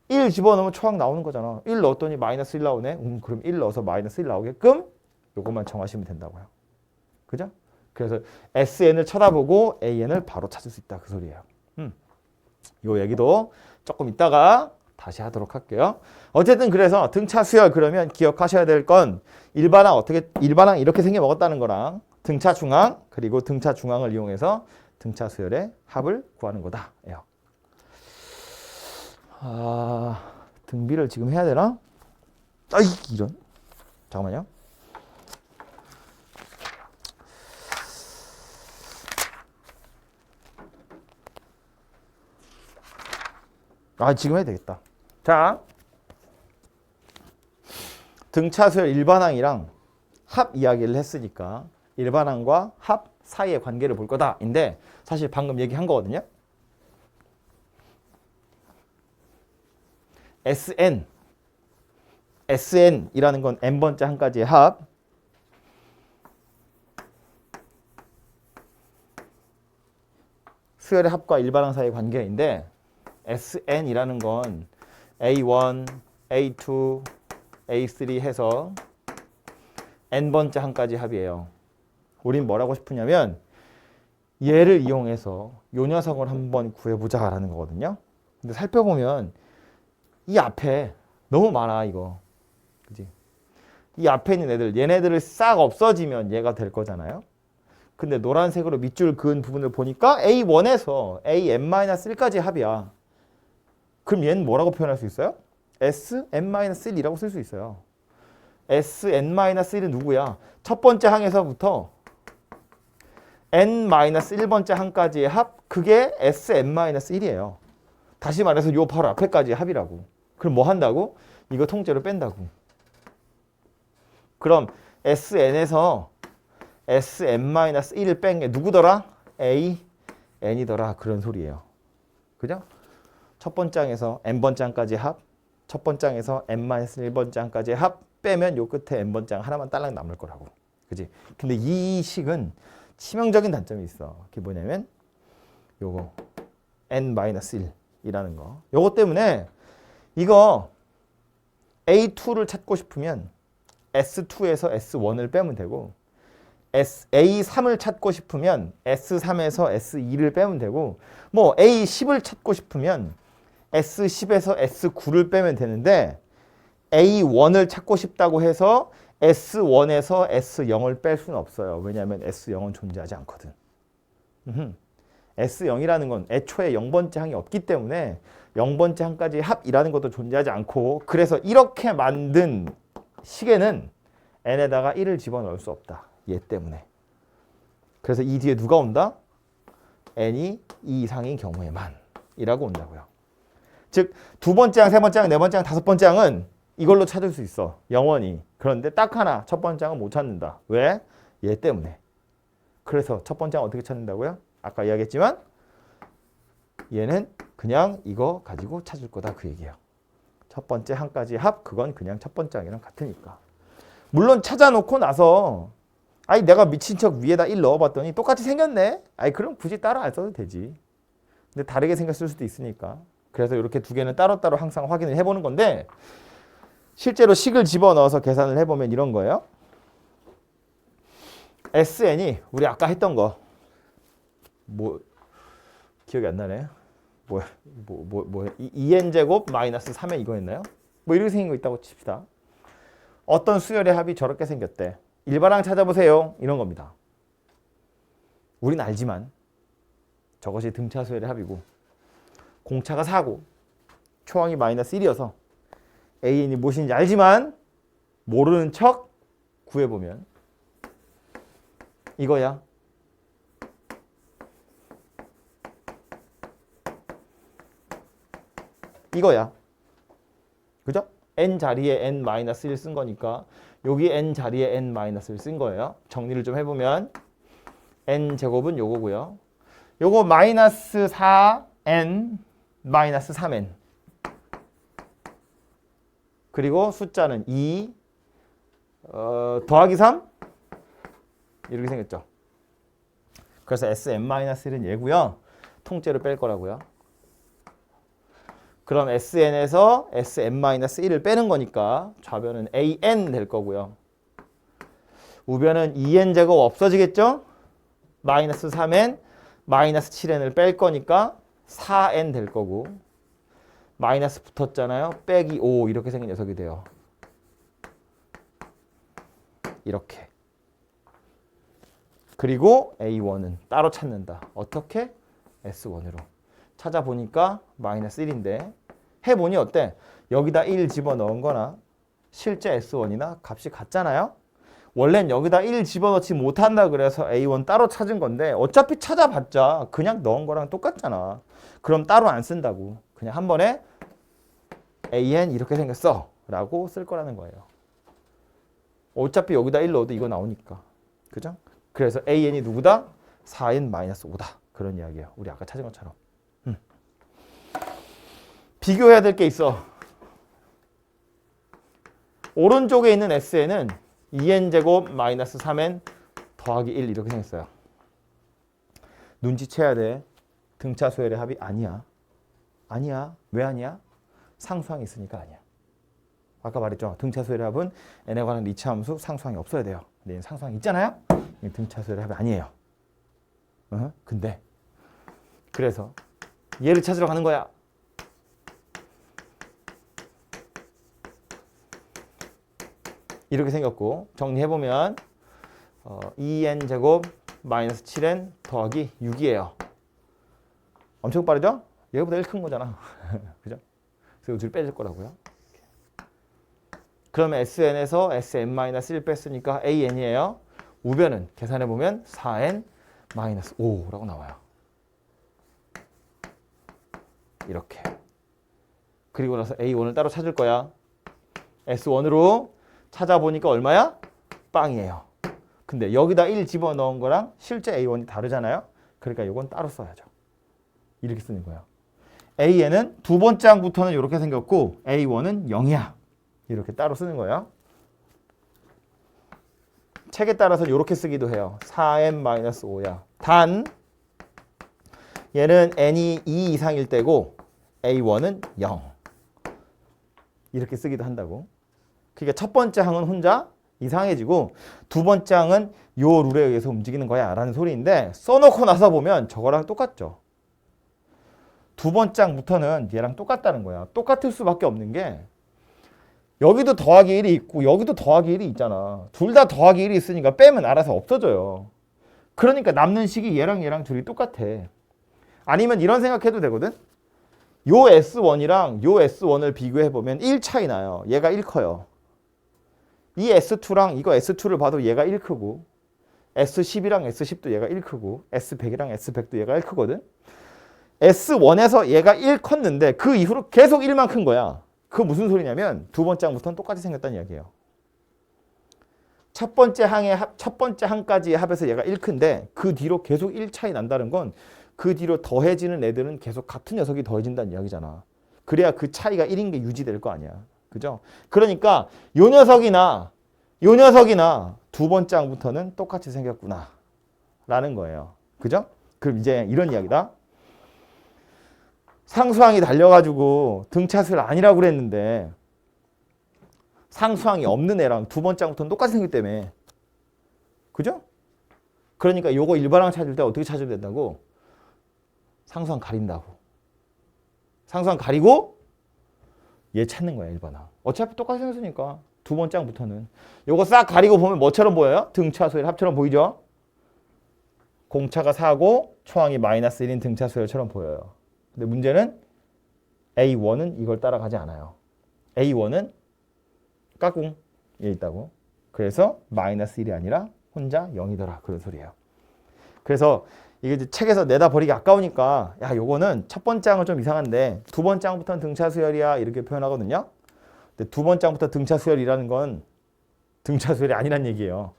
1 집어넣으면 초항 나오는 거잖아. 1 넣었더니 마이너스 1 나오네. 그럼 1 넣어서 마이너스 1 나오게끔 요것만 정하시면 된다고요. 그죠? 그래서 SN을 쳐다보고 AN을 바로 찾을 수 있다. 그 소리예요. 요 얘기도 조금 이따가 다시 하도록 할게요. 어쨌든 그래서 등차 수열 그러면 기억하셔야 될 건 일반항 이렇게 생겨 먹었다는 거랑 등차 중항 그리고 등차 중항을 이용해서 등차 수열의 합을 구하는 거다예요. 등비를 지금 해야 되나? 이런. 잠깐만요. 지금 해야 되겠다. 자, 등차 수열 일반항이랑 합 이야기를 했으니까 일반항과 합 사이의 관계를 볼 거다인데 사실 방금 얘기한 거거든요. SN이라는 건 n번째 항까지의 합. 수열의 합과 일반항 사이의 관계인데 SN이라는 건 A1, A2, A3 해서 n번째 항까지 합이에요. 우린 뭘 하고 싶으냐면 얘를 이용해서 요 녀석을 한번 구해보자 라는 거거든요. 근데 살펴보면 이 앞에 너무 많아 이거. 그지? 이 앞에 있는 애들 얘네들을 싹 없어지면 얘가 될 거잖아요. 근데 노란색으로 밑줄 그은 부분을 보니까 A1에서 AN-1까지의 합이야. 그럼 얘는 뭐라고 표현할 수 있어요? SN-1이라고 쓸 수 있어요. SN-1은 누구야? 첫 번째 항에서부터 n-1번째 항까지의 합, 그게 sn-1이에요. 다시 말해서 요 바로 앞에까지의 합이라고. 그럼 뭐 한다고? 이거 통째로 뺀다고. 그럼 sn에서 sn-1을 뺀 게 누구더라? a, n이더라. 그런 소리예요. 그죠? 첫 번째 항에서 n번째 항까지의 합, 첫 번째 항에서 n-1번째 항까지의 합 빼면 요 끝에 n번째 항 하나만 딸랑 남을 거라고. 그지? 근데 이 식은 치명적인 단점이 있어. 그게 뭐냐면 요거 n-1이라는 거. 요거 때문에 이거 A2를 찾고 싶으면 S2에서 S1을 빼면 되고 A3을 찾고 싶으면 S3에서 S2를 빼면 되고 뭐 A10을 찾고 싶으면 S10에서 S9를 빼면 되는데 A1을 찾고 싶다고 해서 S1에서 S0을 뺄 수는 없어요. 왜냐하면 S0은 존재하지 않거든. S0이라는 건 애초에 0번째 항이 없기 때문에 0번째 항까지 합이라는 것도 존재하지 않고 그래서 이렇게 만든 식에는 n에다가 1을 집어넣을 수 없다. 얘 때문에. 그래서 이 뒤에 누가 온다? n이 2 이상인 경우에만 이라고 온다고요. 즉 두 번째 항, 세 번째 항, 네 번째 항, 다섯 번째 항은 이걸로 찾을 수 있어. 영원히. 그런데 딱 하나 첫 번째 항은 못 찾는다. 왜? 얘 때문에. 그래서 첫 번째 항 어떻게 찾는다고요? 아까 이야기했지만 얘는 그냥 이거 가지고 찾을 거다 그 얘기예요. 첫 번째 항까지 합 그건 그냥 첫 번째 항이랑 같으니까. 물론 찾아놓고 나서 아니 내가 미친 척 위에다 1 넣어봤더니 똑같이 생겼네. 아니 그럼 굳이 따로 안 써도 되지. 근데 다르게 생겼을 수도 있으니까. 그래서 이렇게 두 개는 따로따로 항상 확인을 해보는 건데 실제로 식을 집어넣어서 계산을 해보면 이런 거예요. SN이 우리 아까 했던 거 뭐 기억이 안 나네. 뭐 2n제곱 마이너스 3n 이거 했나요? 뭐 이렇게 생긴 거 있다고 칩시다. 어떤 수열의 합이 저렇게 생겼대. 일반항 찾아보세요. 이런 겁니다. 우린 알지만 저것이 등차 수열의 합이고 공차가 4고 초항이 마이너스 1이어서 AN이 무엇인지 알지만 모르는 척 구해보면 이거야. 이거야. 그죠? n 자리에 n-1 쓴 거니까 여기 n 자리에 n-1을 쓴 거예요. 정리를 좀 해보면 n 제곱은 요거고요. 요거 마이너스 4n 마이너스 3n 그리고 숫자는 2 더하기 3 이렇게 생겼죠. 그래서 sn-1은 얘고요. 통째로 뺄 거라고요. 그럼 sn에서 sn-1을 빼는 거니까 좌변은 an 될 거고요. 우변은 2n 제곱 없어지겠죠? 마이너스 3n, 마이너스 7n을 뺄 거니까 4n 될 거고 마이너스 붙었잖아요. 빼기 5 이렇게 생긴 녀석이 돼요. 이렇게. 그리고 A1은 따로 찾는다. 어떻게? S1으로. 찾아보니까 마이너스 1인데 해보니 어때? 여기다 1 집어넣은 거나 실제 S1이나 값이 같잖아요? 원래는 여기다 1 집어넣지 못한다 그래서 A1 따로 찾은 건데 어차피 찾아봤자 그냥 넣은 거랑 똑같잖아. 그럼 따로 안 쓴다고. 그냥 한 번에 AN 이렇게 생겼어 라고 쓸 거라는 거예요. 어차피 여기다 1 넣어도 이거 나오니까. 그죠? 그래서 AN이 누구다? 4n-5다. 그런 이야기예요. 우리 아까 찾은 것처럼. 비교해야 될 게 있어. 오른쪽에 있는 SN은 2n제곱 마이너스 3n 더하기 1 이렇게 생겼어요. 눈치채야 돼. 등차 수열의 합이 아니야. 아니야. 왜 아니야? 상수항이 있으니까 아니야. 아까 말했죠. 등차 수열의 합은 n에 관한 리치 함수 상수항이 없어야 돼요. 근데 상수항이 있잖아요. 등차 수열의 합이 아니에요. 근데 그래서 얘를 찾으러 가는 거야. 이렇게 생겼고 정리해보면 2n 제곱 마이너스 7n 더하기 6이에요. 엄청 빠르죠? 얘보다 1 큰 거잖아. 그죠? 그래서 둘이 빼질 거라고요. 그러면 SN에서 SN-1 뺐으니까 AN이에요. 우변은 계산해보면 4n 마이너스 5라고 나와요. 이렇게. 그리고 나서 A1을 따로 찾을 거야. S1으로 찾아보니까 얼마야? 빵이에요. 근데 여기다 1 집어넣은 거랑 실제 A1이 다르잖아요. 그러니까 이건 따로 써야죠. 이렇게 쓰는 거예요. A에는 두 번째 항부터는 이렇게 생겼고 A1은 0이야. 이렇게 따로 쓰는 거예요. 책에 따라서 이렇게 쓰기도 해요. 4n-5야. 단 얘는 n이 2 이상일 때고 A1은 0. 이렇게 쓰기도 한다고. 그러니까 첫 번째 항은 혼자 이상해지고 두 번째 항은 요 룰에 의해서 움직이는 거야 라는 소리인데 써놓고 나서 보면 저거랑 똑같죠. 두 번째 항부터는 얘랑 똑같다는 거야. 똑같을 수밖에 없는 게 여기도 더하기 1이 있고 여기도 더하기 1이 있잖아. 둘 다 더하기 1이 있으니까 빼면 알아서 없어져요. 그러니까 남는 식이 얘랑 둘이 똑같아. 아니면 이런 생각해도 되거든. 요 S1이랑 요 S1을 비교해보면 1 차이 나요. 얘가 1 커요. 이 S2랑 이거 S2를 봐도 얘가 1 크고 S10이랑 S10도 얘가 1 크고 S100이랑 S100도 얘가 1 크거든. S1에서 얘가 1 컸는데 그 이후로 계속 1만 큰 거야. 그 무슨 소리냐면 두 번째 항부터는 똑같이 생겼다는 이야기예요. 첫 번째 항까지의 합에서 얘가 1 큰데 그 뒤로 계속 1 차이 난다는 건 그 뒤로 더해지는 애들은 계속 같은 녀석이 더해진다는 이야기잖아. 그래야 그 차이가 1인 게 유지될 거 아니야. 그죠? 그러니까 요 녀석이나 두 번째 항부터는 똑같이 생겼구나 라는 거예요. 그죠? 그럼 이제 이런 이야기다. 상수항이 달려가지고 등차수열 아니라고 그랬는데 상수항이 없는 애랑 두 번째 항부터는 똑같이 생겼다며. 그죠? 그러니까 요거 일반항 찾을 때 어떻게 찾으면 된다고? 상수항 가린다고. 상수항 가리고 얘 찾는 거야, 일반항. 어차피 똑같이 생겼으니까 두 번째 항부터는. 요거 싹 가리고 보면 뭐처럼 보여요? 등차수열 합처럼 보이죠? 공차가 4고 초항이 마이너스 1인 등차수열처럼 보여요. 근데 문제는 A1은 이걸 따라가지 않아요. A1은 까꿍 에 있다고. 그래서 마이너스 1이 아니라 혼자 0이더라. 그런 소리예요. 그래서 이게 이제 책에서 내다 버리기 아까우니까 야 요거는 첫 번째 항은 좀 이상한데 두 번째 항부터는 등차수열이야 이렇게 표현하거든요. 근데 두 번째 항부터 등차수열이라는 건 등차수열이 아니란 얘기예요.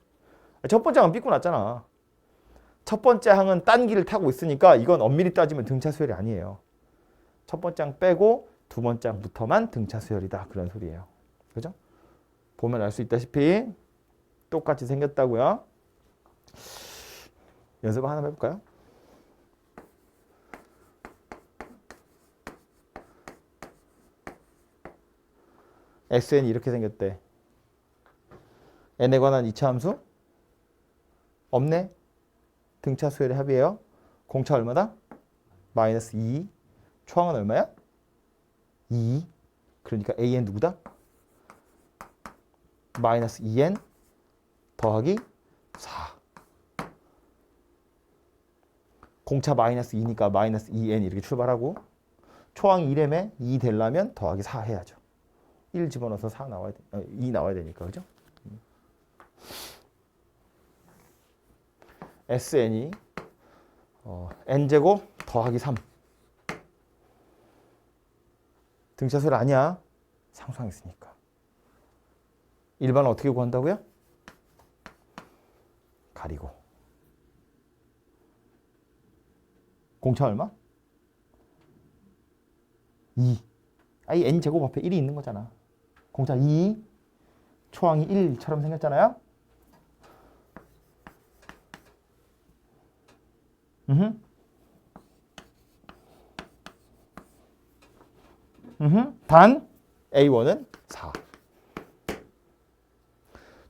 첫 번째 항은 삐꾸 났잖아. 첫 번째 항은 딴 길을 타고 있으니까 이건 엄밀히 따지면 등차수열이 아니에요. 첫 번째 항 빼고 두 번째 항부터만 등차수열이다. 그런 소리예요. 그죠? 보면 알 수 있다시피 똑같이 생겼다고요. 연습 하나 해볼까요? SN이 이렇게 생겼대. n에 관한 이차 함수? 없네. 등차수열의 합이에요. 공차 얼마다? 마이너스 2. 초항은 얼마야? 2. 그러니까 AN 누구다? 마이너스 2N 더하기 4. 공차 마이너스 2니까 마이너스 2N 이렇게 출발하고 초항이 1M에 2 되려면 더하기 4 해야죠. 1 집어넣어서 4 나와야 돼. 2 나와야 되니까. 그죠? SN이 N제곱 더하기 3. 등차수열 아니야. 상수항 있으니까. 일반은 어떻게 구한다고요? 가리고. 공차 얼마? 2. 이 N제곱 앞에 1이 있는 거잖아. 공차 2. 초항이 1처럼 생겼잖아요. 단 A1은 4.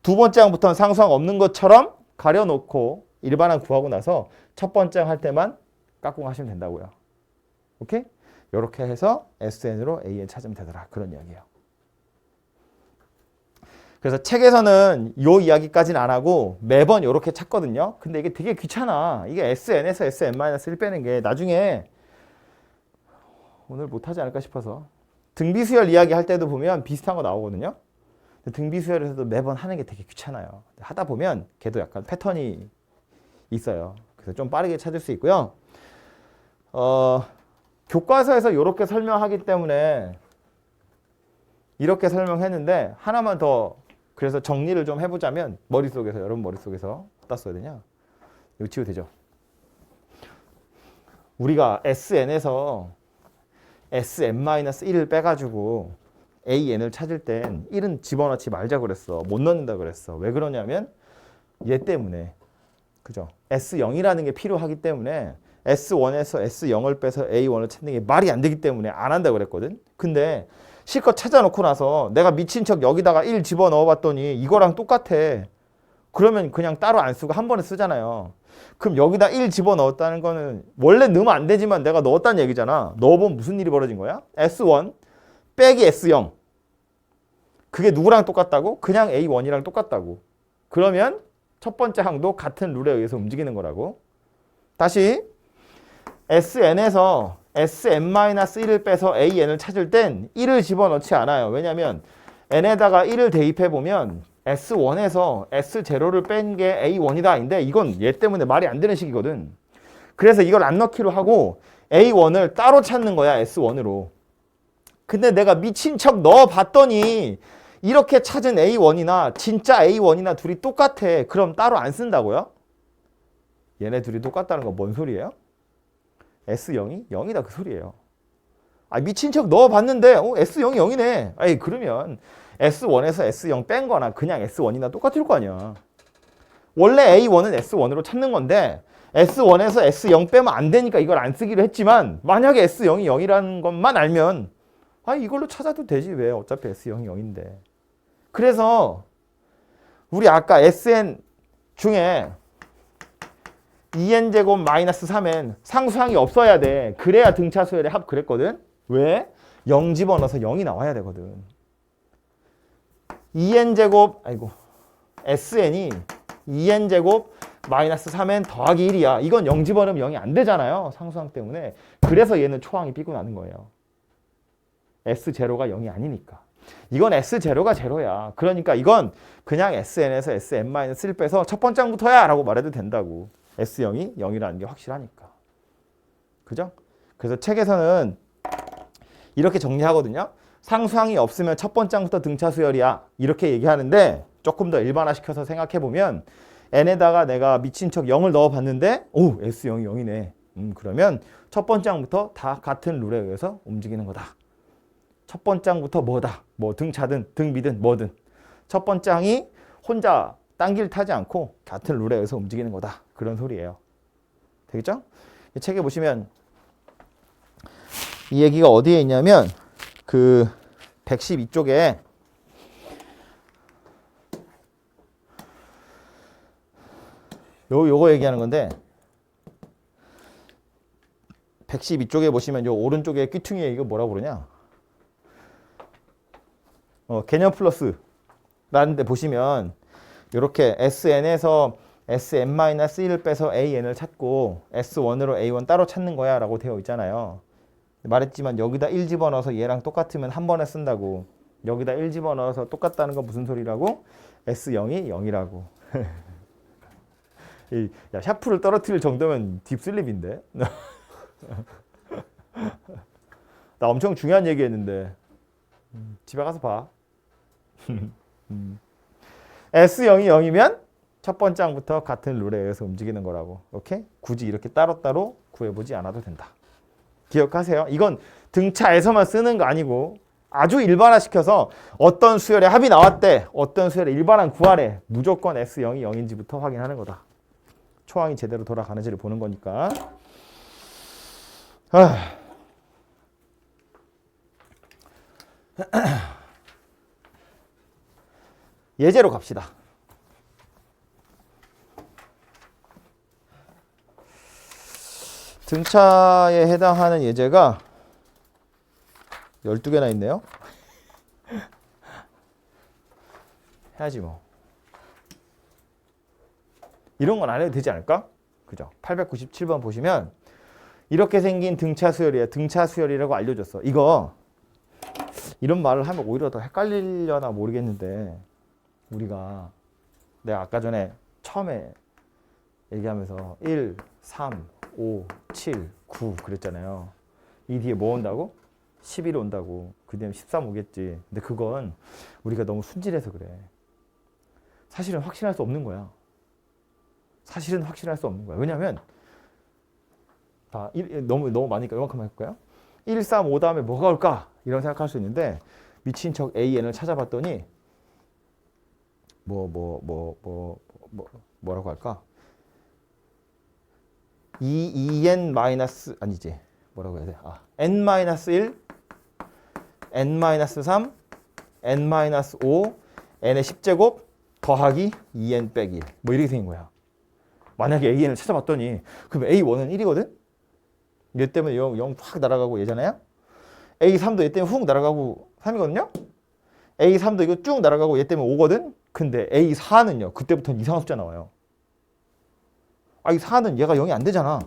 두 번째 항부터는 상수항 없는 것처럼 가려놓고 일반항 구하고 나서 첫 번째 항 할 때만 깍꿍 하시면 된다고요. 오케이? 이렇게 해서 SN으로 AN 찾으면 되더라. 그런 이야기예요. 그래서 책에서는 요 이야기까지는 안 하고 매번 이렇게 찾거든요. 근데 이게 되게 귀찮아. 이게 SN에서 SN-1 빼는 게 나중에 오늘 못하지 않을까 싶어서 등비수열 이야기 할 때도 보면 비슷한 거 나오거든요. 등비수열에서도 매번 하는 게 되게 귀찮아요. 하다 보면 걔도 약간 패턴이 있어요. 그래서 좀 빠르게 찾을 수 있고요. 교과서에서 이렇게 설명하기 때문에 이렇게 설명했는데 하나만 더 그래서 정리를 좀 해보자면 머릿속에서 여러분 머릿속에서 어디다 써야 되냐? 이거 지워도 되죠? 우리가 SN에서 SM-1을 빼가지고 AN을 찾을 땐 1은 집어넣지 말자 그랬어. 못 넣는다 그랬어. 왜 그러냐면 얘 때문에. 그죠? S0이라는 게 필요하기 때문에 S1에서 S0을 빼서 A1을 찾는 게 말이 안 되기 때문에 안 한다 그랬거든. 근데 실컷 찾아놓고 나서 내가 미친 척 여기다가 1 집어넣어 봤더니 이거랑 똑같아. 그러면 그냥 따로 안 쓰고 한 번에 쓰잖아요. 그럼 여기다 1 집어넣었다는 거는 원래 넣으면 안 되지만 내가 넣었다는 얘기잖아. 넣어보면 무슨 일이 벌어진 거야? S1 빼기 S0. 그게 누구랑 똑같다고? 그냥 A1이랑 똑같다고. 그러면 첫 번째 항도 같은 룰에 의해서 움직이는 거라고. 다시 SN에서 SM-1을 빼서 AN을 찾을 땐 1을 집어넣지 않아요. 왜냐하면 N에다가 1을 대입해보면 S1에서 S0를 뺀 게 A1이다. 인데 이건 얘 때문에 말이 안 되는 식이거든. 그래서 이걸 안 넣기로 하고 A1을 따로 찾는 거야. S1으로. 근데 내가 미친 척 넣어봤더니 이렇게 찾은 A1이나 진짜 A1이나 둘이 똑같아. 그럼 따로 안 쓴다고요? 얘네 둘이 똑같다는 건 뭔 소리예요? S0이 0이다 그 소리예요. 아 미친 척 넣어봤는데 S0이 0이네. 아이 그러면 S1에서 S0 뺀 거나 그냥 S1이나 똑같을 거 아니야. 원래 A1은 S1으로 찾는 건데 S1에서 S0 빼면 안 되니까 이걸 안 쓰기로 했지만 만약에 S0이 0이라는 것만 알면 아 이걸로 찾아도 되지 왜 어차피 S0이 0인데. 그래서 우리 아까 SN 중에 2n제곱 마이너스 3n 상수항이 없어야 돼. 그래야 등차 수열의 합 그랬거든. 왜? 0 집어넣어서 0이 나와야 되거든. 2n제곱 SN이 2n제곱 마이너스 3n 더하기 1이야. 이건 0 집어넣으면 0이 안 되잖아요. 상수항 때문에. 그래서 얘는 초항이 삐고 나는 거예요. S0가 0이 아니니까. 이건 S0가 0야. 그러니까 이건 그냥 SN에서 SM-1을 빼서 첫 번째 항부터야 라고 말해도 된다고. S0이 0이라는 게 확실하니까. 그죠? 그래서 책에서는 이렇게 정리하거든요. 상수항이 없으면 첫 번째 항부터 등차 수열이야. 이렇게 얘기하는데 조금 더 일반화시켜서 생각해보면 n에다가 내가 미친 척 0을 넣어봤는데 오 S0이 0이네. 그러면 첫 번째 항부터 다 같은 룰에 의해서 움직이는 거다. 첫 번째 항부터 뭐다. 뭐 등차든 등비든 뭐든. 첫 번째 항이 혼자 딴 길 타지 않고 같은 룰에 의해서 움직이는 거다. 그런 소리예요. 되겠죠? 이 책에 보시면 이 얘기가 어디에 있냐면 그 112쪽에 요거 얘기하는 건데 112쪽에 보시면 요 오른쪽에 귀퉁이에 이거 뭐라고 그러냐? 개념 플러스 라는 데 보시면 이렇게 SN에서 SM-1을 빼서 AN을 찾고 S1으로 A1 따로 찾는 거야 라고 되어 있잖아요. 말했지만 여기다 1 집어넣어서 얘랑 똑같으면 한 번에 쓴다고. 여기다 1 집어넣어서 똑같다는 건 무슨 소리라고? S0이 0이라고. 야, 샤프를 떨어뜨릴 정도면 딥슬립인데? 나 엄청 중요한 얘기 했는데 집에 가서 봐. S0이 0이면 첫 번째 항부터 같은 룰에 의해서 움직이는 거라고. 오케이? 굳이 이렇게 따로따로 구해보지 않아도 된다. 기억하세요. 이건 등차에서만 쓰는 거 아니고 아주 일반화시켜서 어떤 수열의 합이 나왔대. 어떤 수열의 일반항 구하래. 무조건 S0이 0인지부터 확인하는 거다. 초항이 제대로 돌아가는지를 보는 거니까. 예제로 갑시다. 등차에 해당하는 예제가 12개나 있네요. 해야지 뭐. 이런 건 안 해도 되지 않을까? 그죠? 897번 보시면 이렇게 생긴 등차 수열이에요. 등차 수열이라고 알려줬어. 이거 이런 말을 하면 오히려 더 헷갈리려나 모르겠는데 내가 아까 전에 처음에 얘기하면서 1, 3, 5, 7, 9 그랬잖아요. 이 뒤에 뭐 온다고? 11 온다고. 그 다음에 13 오겠지. 근데 그건 우리가 너무 순진해서 그래. 사실은 확신할 수 없는 거야. 사실은 확신할 수 없는 거야. 왜냐면 너무 많으니까 이만큼 할까요? 1, 3, 5 다음에 뭐가 올까? 이런 생각할 수 있는데 미친 척 AN을 찾아봤더니 뭐라고 할까? EN 마이너스 아니지. 뭐라고 해야 돼? N-1, N-3, N-5, N의 10제곱 더하기 2N 빼기 1. 뭐 이렇게 생긴 거야. 만약에 AN을 찾아봤더니 그럼 A1은 1이거든? 얘 때문에 0 확 날아가고 얘잖아요? A3도 얘 때문에 훅 날아가고 3이거든요? A3도 이거 쭉 날아가고 얘 때문에 5거든? 근데 A4는요. 그때부터는 이상한 숫자 나와요. 이 4는 얘가 0이 안 되잖아.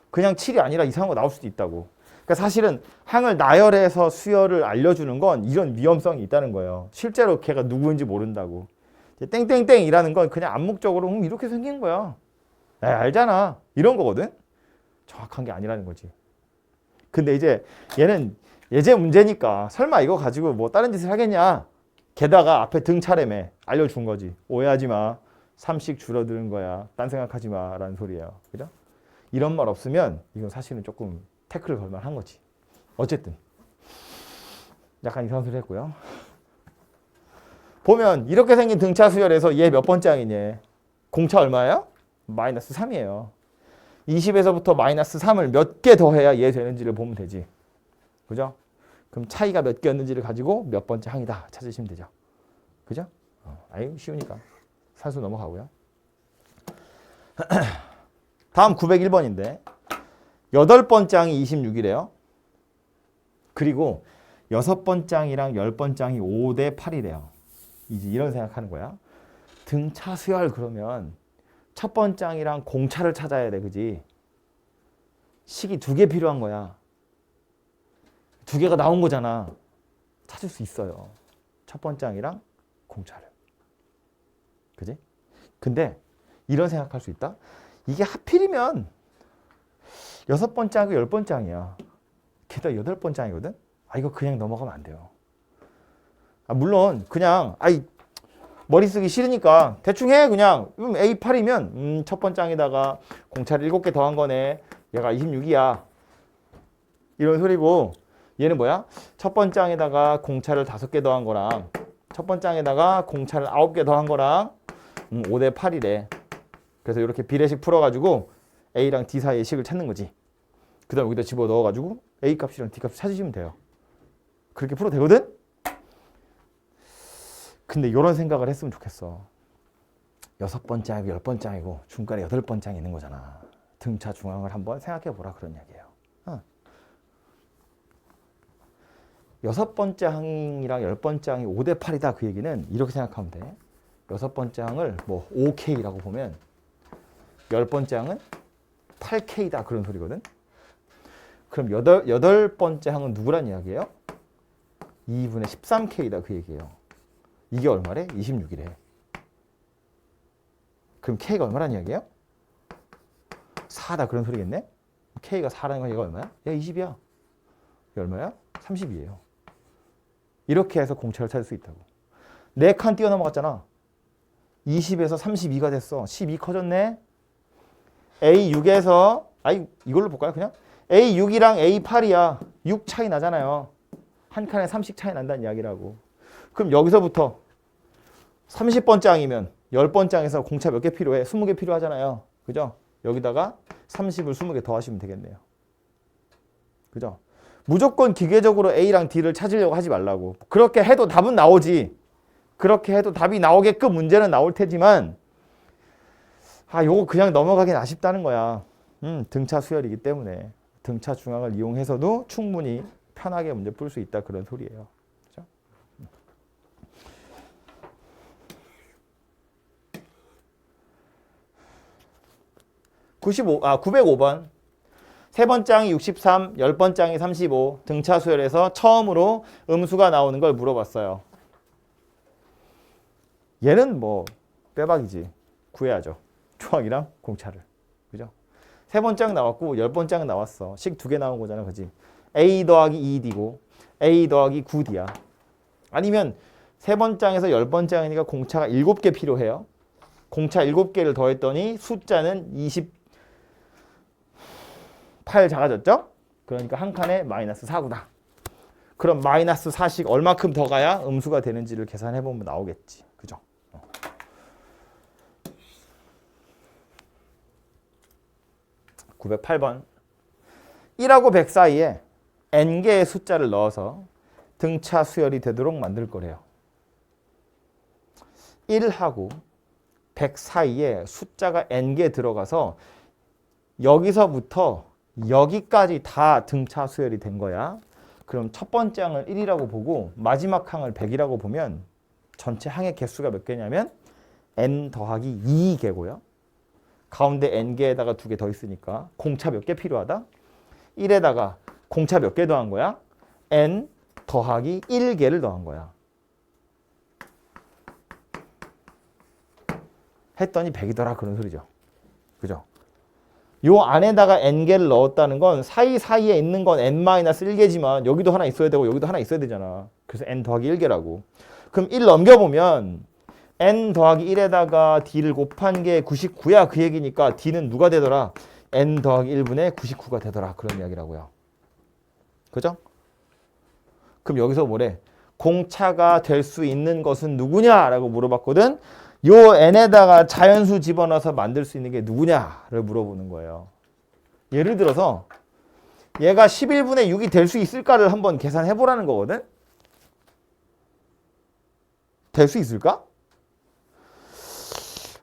그냥 7이 아니라 이상한 거 나올 수도 있다고. 그러니까 사실은 항을 나열해서 수열을 알려주는 건 이런 위험성이 있다는 거예요. 실제로 걔가 누구인지 모른다고. 땡땡땡이라는 건 그냥 암묵적으로 이렇게 생긴 거야. 알잖아. 이런 거거든. 정확한 게 아니라는 거지. 근데 이제 얘는 예제 문제니까 설마 이거 가지고 뭐 다른 짓을 하겠냐. 게다가 앞에 등 차례매 알려준 거지. 오해하지 마. 3씩 줄어드는 거야. 딴 생각하지 마. 라는 소리예요. 그죠? 이런 말 없으면 이건 사실은 조금 태클을 걸만 한 거지. 어쨌든 약간 이상한 소리 했고요. 보면 이렇게 생긴 등차 수열에서 얘 몇 번째 항이냐. 공차 얼마예요? 마이너스 3이에요. 20에서부터 마이너스 3을 몇 개 더해야 얘 되는지를 보면 되지. 그죠? 그럼 차이가 몇 개였는지를 가지고 몇 번째 항이다 찾으시면 되죠. 그죠? 쉬우니까 산수 넘어가고요. 다음 901번인데 8번째 항이 26이래요. 그리고 6번째 항이랑 10번째 항이 5대 8이래요. 이제 이런 생각하는 거야. 등차 수열 그러면 첫 번째 항이랑 공차를 찾아야 돼. 그지? 식이 2개 필요한 거야. 2개가 나온 거잖아. 찾을 수 있어요. 첫 번째 항이랑 공차를. 그지? 근데 이런 생각할 수 있다. 이게 하필이면 6번째 항이고 10번째 항이야. 게다가 8번째 항이거든? 이거 그냥 넘어가면 안 돼요. 물론 그냥 머리 쓰기 싫으니까 대충 해 그냥. A8이면 첫 번째 항에다가 공차를 7개 더한 거네. 얘가 26이야. 이런 소리고 얘는 뭐야? 첫 번째 항에다가 공차를 5개 더한 거랑 첫 번째 항에다가 공차를 9개 더한 거랑 5대 8이래. 그래서 이렇게 비례식 풀어가지고 A랑 D 사이의 식을 찾는 거지. 그 다음 여기다 집어넣어가지고 A 값이랑 D 값을 찾으시면 돼요. 그렇게 풀어도 되거든? 근데 이런 생각을 했으면 좋겠어. 6번째 항이고 10번째 항이고 중간에 8번째 항이 있는 거잖아. 등차 중앙을 한번 생각해보라 그런 이야기예요. 6번째 항이랑 10번째 항이 5대 8이다 그 얘기는 이렇게 생각하면 돼. 6번째 항을 뭐 5K라고 보면 10번째 항은 8K다 그런 소리거든. 그럼 8번째 항은 누구란 이야기예요? 2분의 13K다 그 얘기예요. 이게 얼마래? 26이래. 그럼 K가 얼마란 이야기예요? 4다 그런 소리겠네? K가 4라는 건 얘가 얼마야? 얘가 20이야. 이게 얼마야? 30이에요. 이렇게 해서 공차를 찾을 수 있다고. 4칸 뛰어넘어갔잖아. 20에서 32가 됐어. 12 커졌네. A6에서 이걸로 볼까요? 그냥 A6이랑 A8이야. 6 차이 나잖아요. 한 칸에 3씩 차이 난다는 이야기라고. 그럼 여기서부터 30번째 항이면 10번째 항에서 공차 몇 개 필요해? 20개 필요하잖아요. 그죠? 여기다가 30을 20개 더하시면 되겠네요. 그죠? 무조건 기계적으로 A랑 D를 찾으려고 하지 말라고. 그렇게 해도 답은 나오지. 그렇게 해도 답이 나오게끔 문제는 나올 테지만 요거 그냥 넘어가긴 아쉽다는 거야. 등차 수열이기 때문에 등차 중앙을 이용해서도 충분히 편하게 문제 풀 수 있다 그런 소리예요. 그죠? 905번. 세 번째 항이 63, 10번째 항이 35 등차 수열에서 처음으로 음수가 나오는 걸 물어봤어요. 얘는 뭐 빼박이지. 구해야죠. 초항이랑 공차를. 그죠? 세 번째 항 나왔고 10번째 항 나왔어. 식 두 개 나온 거잖아. 그지? A 더하기 2D고 A 더하기 9D야. 아니면 세 번째 항에서 10번째 항이니까 공차가 7개 필요해요. 공차 7개를 더했더니 숫자는 28 작아졌죠? 그러니까 한 칸에 마이너스 4구나. 그럼 마이너스 4씩 얼마큼 더 가야 음수가 되는지를 계산해보면 나오겠지. 그죠? 908번 1하고 100 사이에 n개의 숫자를 넣어서 등차 수열이 되도록 만들 거래요. 1하고 100 사이에 숫자가 n개 들어가서 여기서부터 여기까지 다 등차 수열이 된 거야. 그럼 첫 번째 항을 1이라고 보고 마지막 항을 100이라고 보면 전체 항의 개수가 몇 개냐면 n 더하기 2개고요. 가운데 n개에다가 2개 더 있으니까 공차 몇 개 필요하다? 1에다가 공차 몇 개 더한 거야? n 더하기 1개를 더한 거야. 했더니 100이더라 그런 소리죠. 그죠? 요 안에다가 n개를 넣었다는 건 사이사이에 있는 건 n-1개지만 여기도 하나 있어야 되고 여기도 하나 있어야 되잖아. 그래서 n 더하기 1개라고. 그럼 1 넘겨보면 n 더하기 1에다가 d를 곱한 게 99야 그 얘기니까 d는 누가 되더라? n 더하기 1분의 99가 되더라 그런 이야기라고요. 그죠? 그럼 여기서 뭐래? 공차가 될 수 있는 것은 누구냐라고 물어봤거든. 요 n에다가 자연수 집어넣어서 만들 수 있는 게 누구냐를 물어보는 거예요. 예를 들어서 얘가 11분의 6이 될 수 있을까를 한번 계산해 보라는 거거든. 될 수 있을까?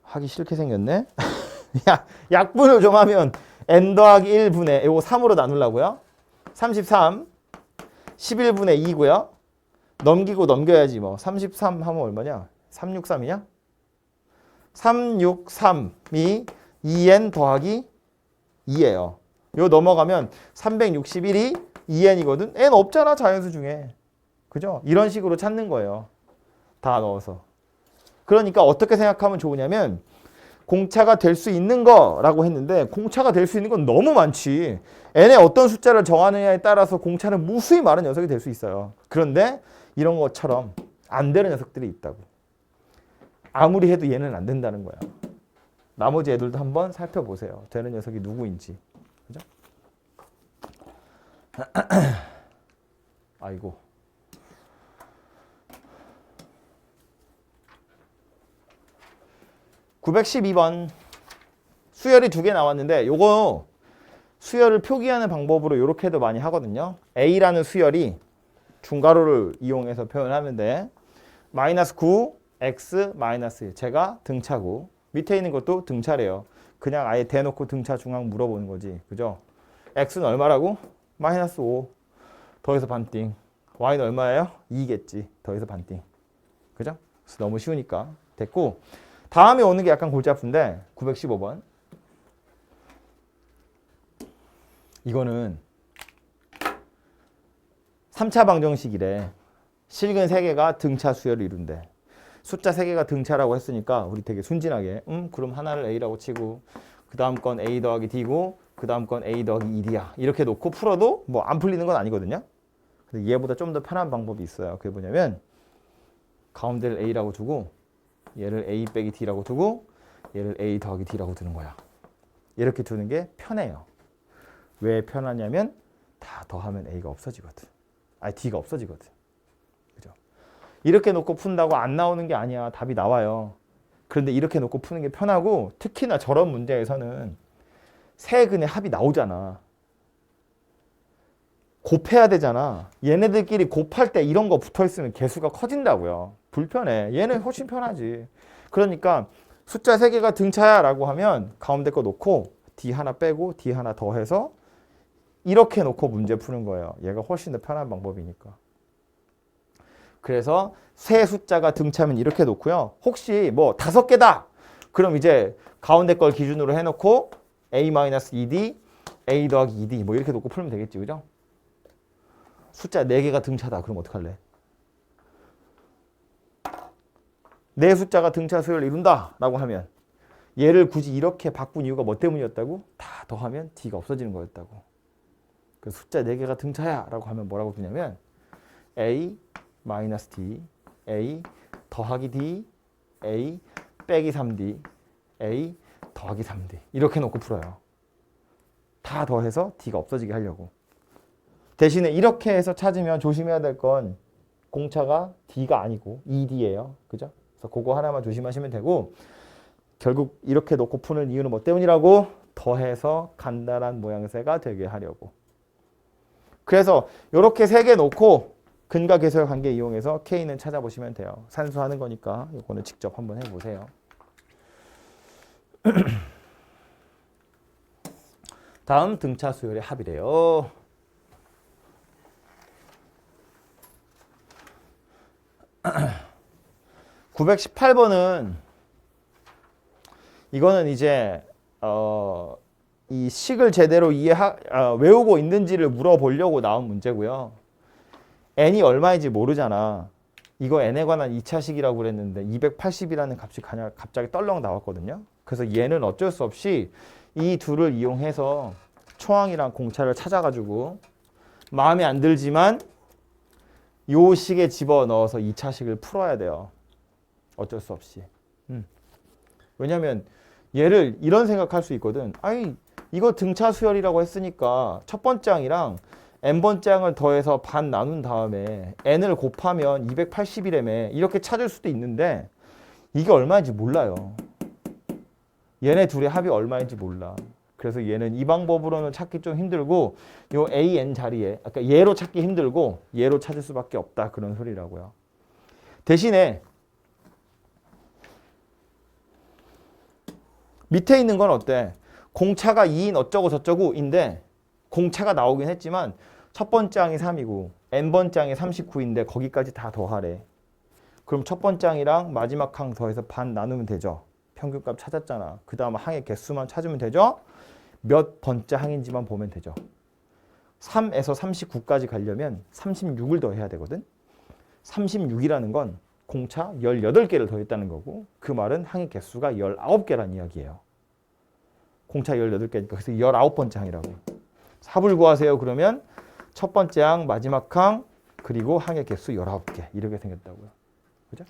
하기 싫게 생겼네. 야, 약분을 좀 하면 n 더하기 1분의 이거 3으로 나누려고요. 33 11분의 2고요. 넘기고 넘겨야지 뭐. 33 하면 얼마냐? 363이냐? 363이 2n 더하기 2예요. 요 넘어가면 361이 2n이거든. n 없잖아 자연수 중에. 그죠? 이런 식으로 찾는 거예요. 다 넣어서. 그러니까 어떻게 생각하면 좋으냐면 공차가 될 수 있는 거라고 했는데 공차가 될 수 있는 건 너무 많지. n의 어떤 숫자를 정하느냐에 따라서 공차는 무수히 많은 녀석이 될 수 있어요. 그런데 이런 것처럼 안 되는 녀석들이 있다고. 아무리 해도 얘는 안 된다는 거야. 나머지 애들도 한번 살펴보세요. 되는 녀석이 누구인지. 그죠? 아이고. (912번) 수열이 2개 나왔는데 요거 수열을 표기하는 방법으로 이렇게도 많이 하거든요. A라는 수열이 중괄호를 이용해서 표현하면 돼. 마이너스 9 x 마이너스 1 제가 등차고 밑에 있는 것도 등차래요. 그냥 아예 대놓고 등차 중앙 물어보는 거지. 그죠? x는 얼마라고? 마이너스 5 더해서 반띵. y는 얼마예요? 2겠지. 더해서 반띵. 그죠? 그래서 너무 쉬우니까 됐고 다음에 오는 게 약간 골치 아픈데 915번 이거는 3차 방정식이래. 실근 3개가 등차 수열을 이룬대. 숫자 3개가 등차라고 했으니까 우리 되게 순진하게 그럼 하나를 A라고 치고 그 다음 건 A 더하기 D고 그 다음 건 A 더하기 2D야. 이렇게 놓고 풀어도 뭐 안 풀리는 건 아니거든요. 근데 얘보다 좀 더 편한 방법이 있어요. 그게 뭐냐면 가운데를 A라고 두고 얘를 A 빼기 D라고 두고 얘를 A 더하기 D라고 두는 거야. 이렇게 두는 게 편해요. 왜 편하냐면 다 더하면 A가 없어지거든. 아니 D가 없어지거든. 그죠? 이렇게 놓고 푼다고 안 나오는 게 아니야. 답이 나와요. 그런데 이렇게 놓고 푸는 게 편하고 특히나 저런 문제에서는 세 근의 합이 나오잖아. 곱해야 되잖아. 얘네들끼리 곱할 때 이런 거 붙어있으면 개수가 커진다고요. 불편해. 얘는 훨씬 편하지. 그러니까 숫자 3개가 등차야 라고 하면 가운데 거 놓고 D 하나 빼고 D 하나 더해서 이렇게 놓고 문제 푸는 거예요. 얘가 훨씬 더 편한 방법이니까. 그래서 세 숫자가 등차면 이렇게 놓고요. 혹시 뭐 5개다. 그럼 이제 가운데 걸 기준으로 해놓고 A-2D, A 더하기 2D 뭐 이렇게 놓고 풀면 되겠지. 그죠? 숫자 4개가 등차다. 그럼 어떡할래? 네 숫자가 등차 수열을 이룬다 라고 하면 얘를 굳이 이렇게 바꾼 이유가 뭐 때문이었다고? 다 더하면 D가 없어지는 거였다고. 그 숫자 4개가 등차야 라고 하면 뭐라고 부냐면 A 마이너스 D, A 더하기 D, A 빼기 3D, A 더하기 3D 이렇게 놓고 풀어요. 다 더해서 D가 없어지게 하려고. 대신에 이렇게 해서 찾으면 조심해야 될 건 공차가 D가 아니고 ED예요. 그죠? 그래서 그거 하나만 조심하시면 되고 결국 이렇게 놓고 푸는 이유는 뭐 때문이라고? 더해서 간단한 모양새가 되게 하려고. 그래서 이렇게 3개 놓고 근과 계수의 관계 이용해서 K는 찾아보시면 돼요. 산수하는 거니까 이거는 직접 한번 해보세요. 다음 등차 수열의 합이래요. (918번은) 이거는 이제 이 식을 제대로 외우고 있는지를 물어보려고 나온 문제고요. n이 얼마인지 모르잖아. 이거 n에 관한 2차식이라고 그랬는데 280이라는 값이 갑자기 떨렁 나왔거든요. 그래서 얘는 어쩔 수 없이 이 둘을 이용해서 초항이랑 공차를 찾아가지고 마음에 안 들지만 요 식에 집어넣어서 2차식을 풀어야 돼요. 어쩔 수 없이. 왜냐면 얘를 이런 생각할 수 있거든. 아니 이거 등차 수열이라고 했으니까 첫 번째 항이랑 n번째 항을 더해서 반 나눈 다음에 n을 곱하면 280이라며 이렇게 찾을 수도 있는데 이게 얼마인지 몰라요. 얘네 둘의 합이 얼마인지 몰라. 그래서 얘는 이 방법으로는 찾기 좀 힘들고 요 an 자리에 아까 얘로 찾기 힘들고 얘로 찾을 수밖에 없다 그런 소리라고요. 대신에 밑에 있는 건 어때? 공차가 2인 어쩌고 저쩌고인데 공차가 나오긴 했지만 첫 번째 항이 3이고 n번째 항이 39인데 거기까지 다 더하래. 그럼 첫 번째 항이랑 마지막 항 더해서 반 나누면 되죠. 평균값 찾았잖아. 그 다음 항의 개수만 찾으면 되죠. 몇 번째 항인지만 보면 되죠. 3에서 39까지 가려면 36을 더해야 되거든. 36이라는 건 공차 18개를 더했다는 거고 그 말은 항의 개수가 19개란 이야기예요. 공차 18개니까 그래서 19번째 항이라고. 합을 구하세요. 그러면 첫 번째 항, 마지막 항, 그리고 항의 개수 19개 이렇게 생겼다고요. 그죠?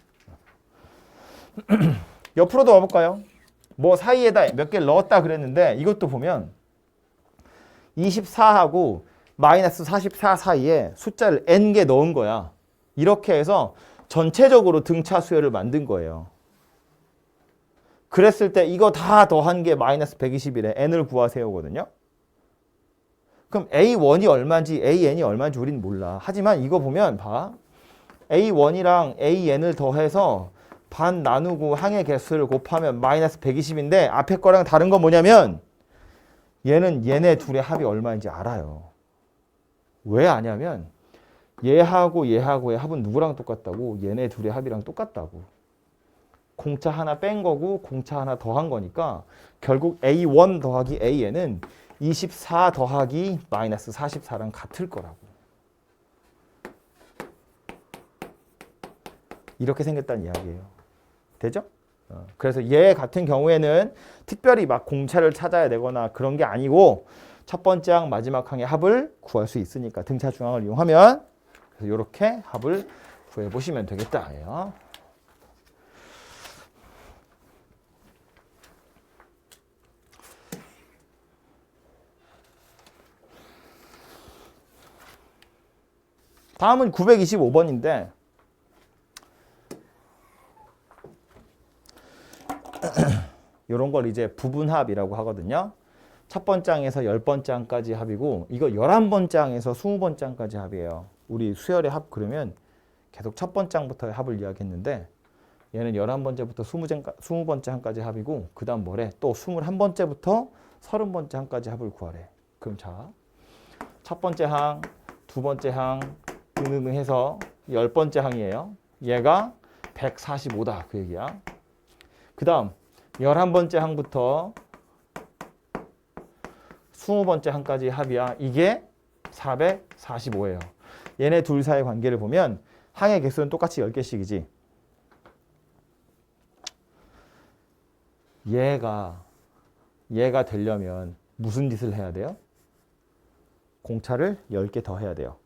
옆으로도 와볼까요? 뭐 사이에다 몇 개를 넣었다 그랬는데 이것도 보면 24하고 마이너스 44 사이에 숫자를 n개 넣은 거야. 이렇게 해서 전체적으로 등차 수열을 만든 거예요. 그랬을 때 이거 다 더한 게 마이너스 120이래. n을 구하세요거든요. 그럼 A1이 얼마인지 AN이 얼마인지 우리는 몰라. 하지만 이거 보면 봐. A1이랑 AN을 더해서 반 나누고 항의 개수를 곱하면 마이너스 120인데 앞에 거랑 다른 건 뭐냐면 얘는 얘네 둘의 합이 얼마인지 알아요. 왜 아냐면 얘하고 얘하고의 합은 누구랑 똑같다고? 얘네 둘의 합이랑 똑같다고. 공차 하나 뺀 거고 공차 하나 더한 거니까 결국 A1 더하기 AN은 24 더하기 마이너스 44랑 같을 거라고. 이렇게 생겼다는 이야기예요. 되죠? 그래서 얘 같은 경우에는 특별히 막 공차를 찾아야 되거나 그런 게 아니고 첫 번째 항, 마지막 항의 합을 구할 수 있으니까 등차 중항을 이용하면 그래서 이렇게 합을 구해보시면 되겠다. 다음은 925번인데 이런 걸 이제 부분합이라고 하거든요. 첫 번째 항에서 10번째 항까지 합이고 이거 11번째 항에서 20번째 항까지 합이에요. 우리 수열의 합 그러면 계속 첫 번째 항부터의 합을 이야기했는데 얘는 11번째부터 20번째 항까지 합이고 그 다음 뭐래? 또 21번째부터 30번째 항까지 합을 구하래. 그럼 자, 첫 번째 항, 두 번째 항 등등 해서 10번째 항이에요. 얘가 145다 그 얘기야. 그 다음 11번째 항부터 20번째 항까지 합이야. 이게 445예요. 얘네 둘 사이의 관계를 보면 항의 개수는 똑같이 10개씩이지. 얘가 되려면 무슨 짓을 해야 돼요? 공차를 10개 더 해야 돼요.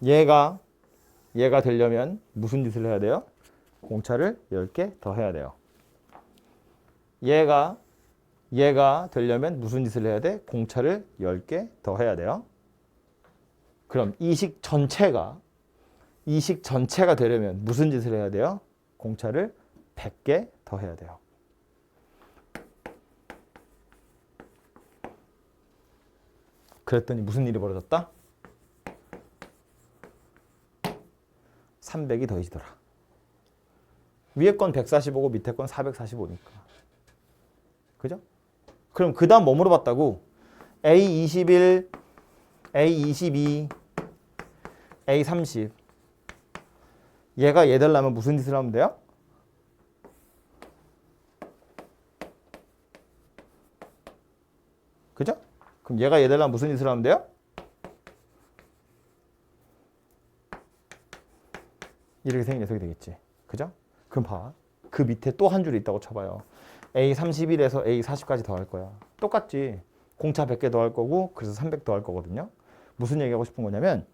얘가 되려면 무슨 짓을 해야 돼요? 공차를 10개 더 해야 돼요. 얘가 되려면 무슨 짓을 해야 돼? 공차를 10개 더 해야 돼요. 그럼 이 식 전체가 되려면 무슨 짓을 해야 돼요? 공차를 100개 더 해야 돼요. 그랬더니 무슨 일이 벌어졌다? 300이 더해지더라. 위에 건 145고 밑에 건 445니까. 그죠? 그럼 그 다음 뭐 물어봤다고? A21, A22, A30. 얘가 얘 되려면 무슨 짓을 하면 돼요? 그죠? 그럼 얘가 얘 되려면 무슨 짓을 하면 돼요? 이렇게 생긴 녀석이 되겠지. 그죠? 그럼 봐. 그 밑에 또 한 줄이 있다고 쳐봐요. A31에서 A40까지 더할 거야. 똑같지. 공차 100개 더할 거고 그래서 300 더할 거거든요. 무슨 얘기하고 싶은 거냐면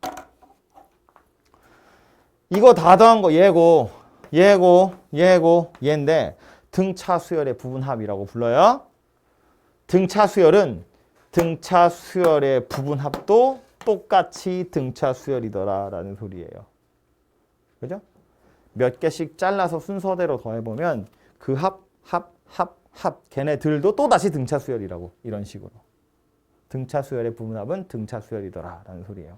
이거 다 더한 거 얘고 얘인데 등차 수열의 부분합이라고 불러요. 등차 수열의 부분합도 똑같이 등차 수열이더라 라는 소리예요. 그죠? 몇 개씩 잘라서 순서대로 더해보면 그 합 걔네들도 또 다시 등차 수열이라고 이런 식으로. 등차 수열의 부분합은 등차 수열이더라 라는 소리예요.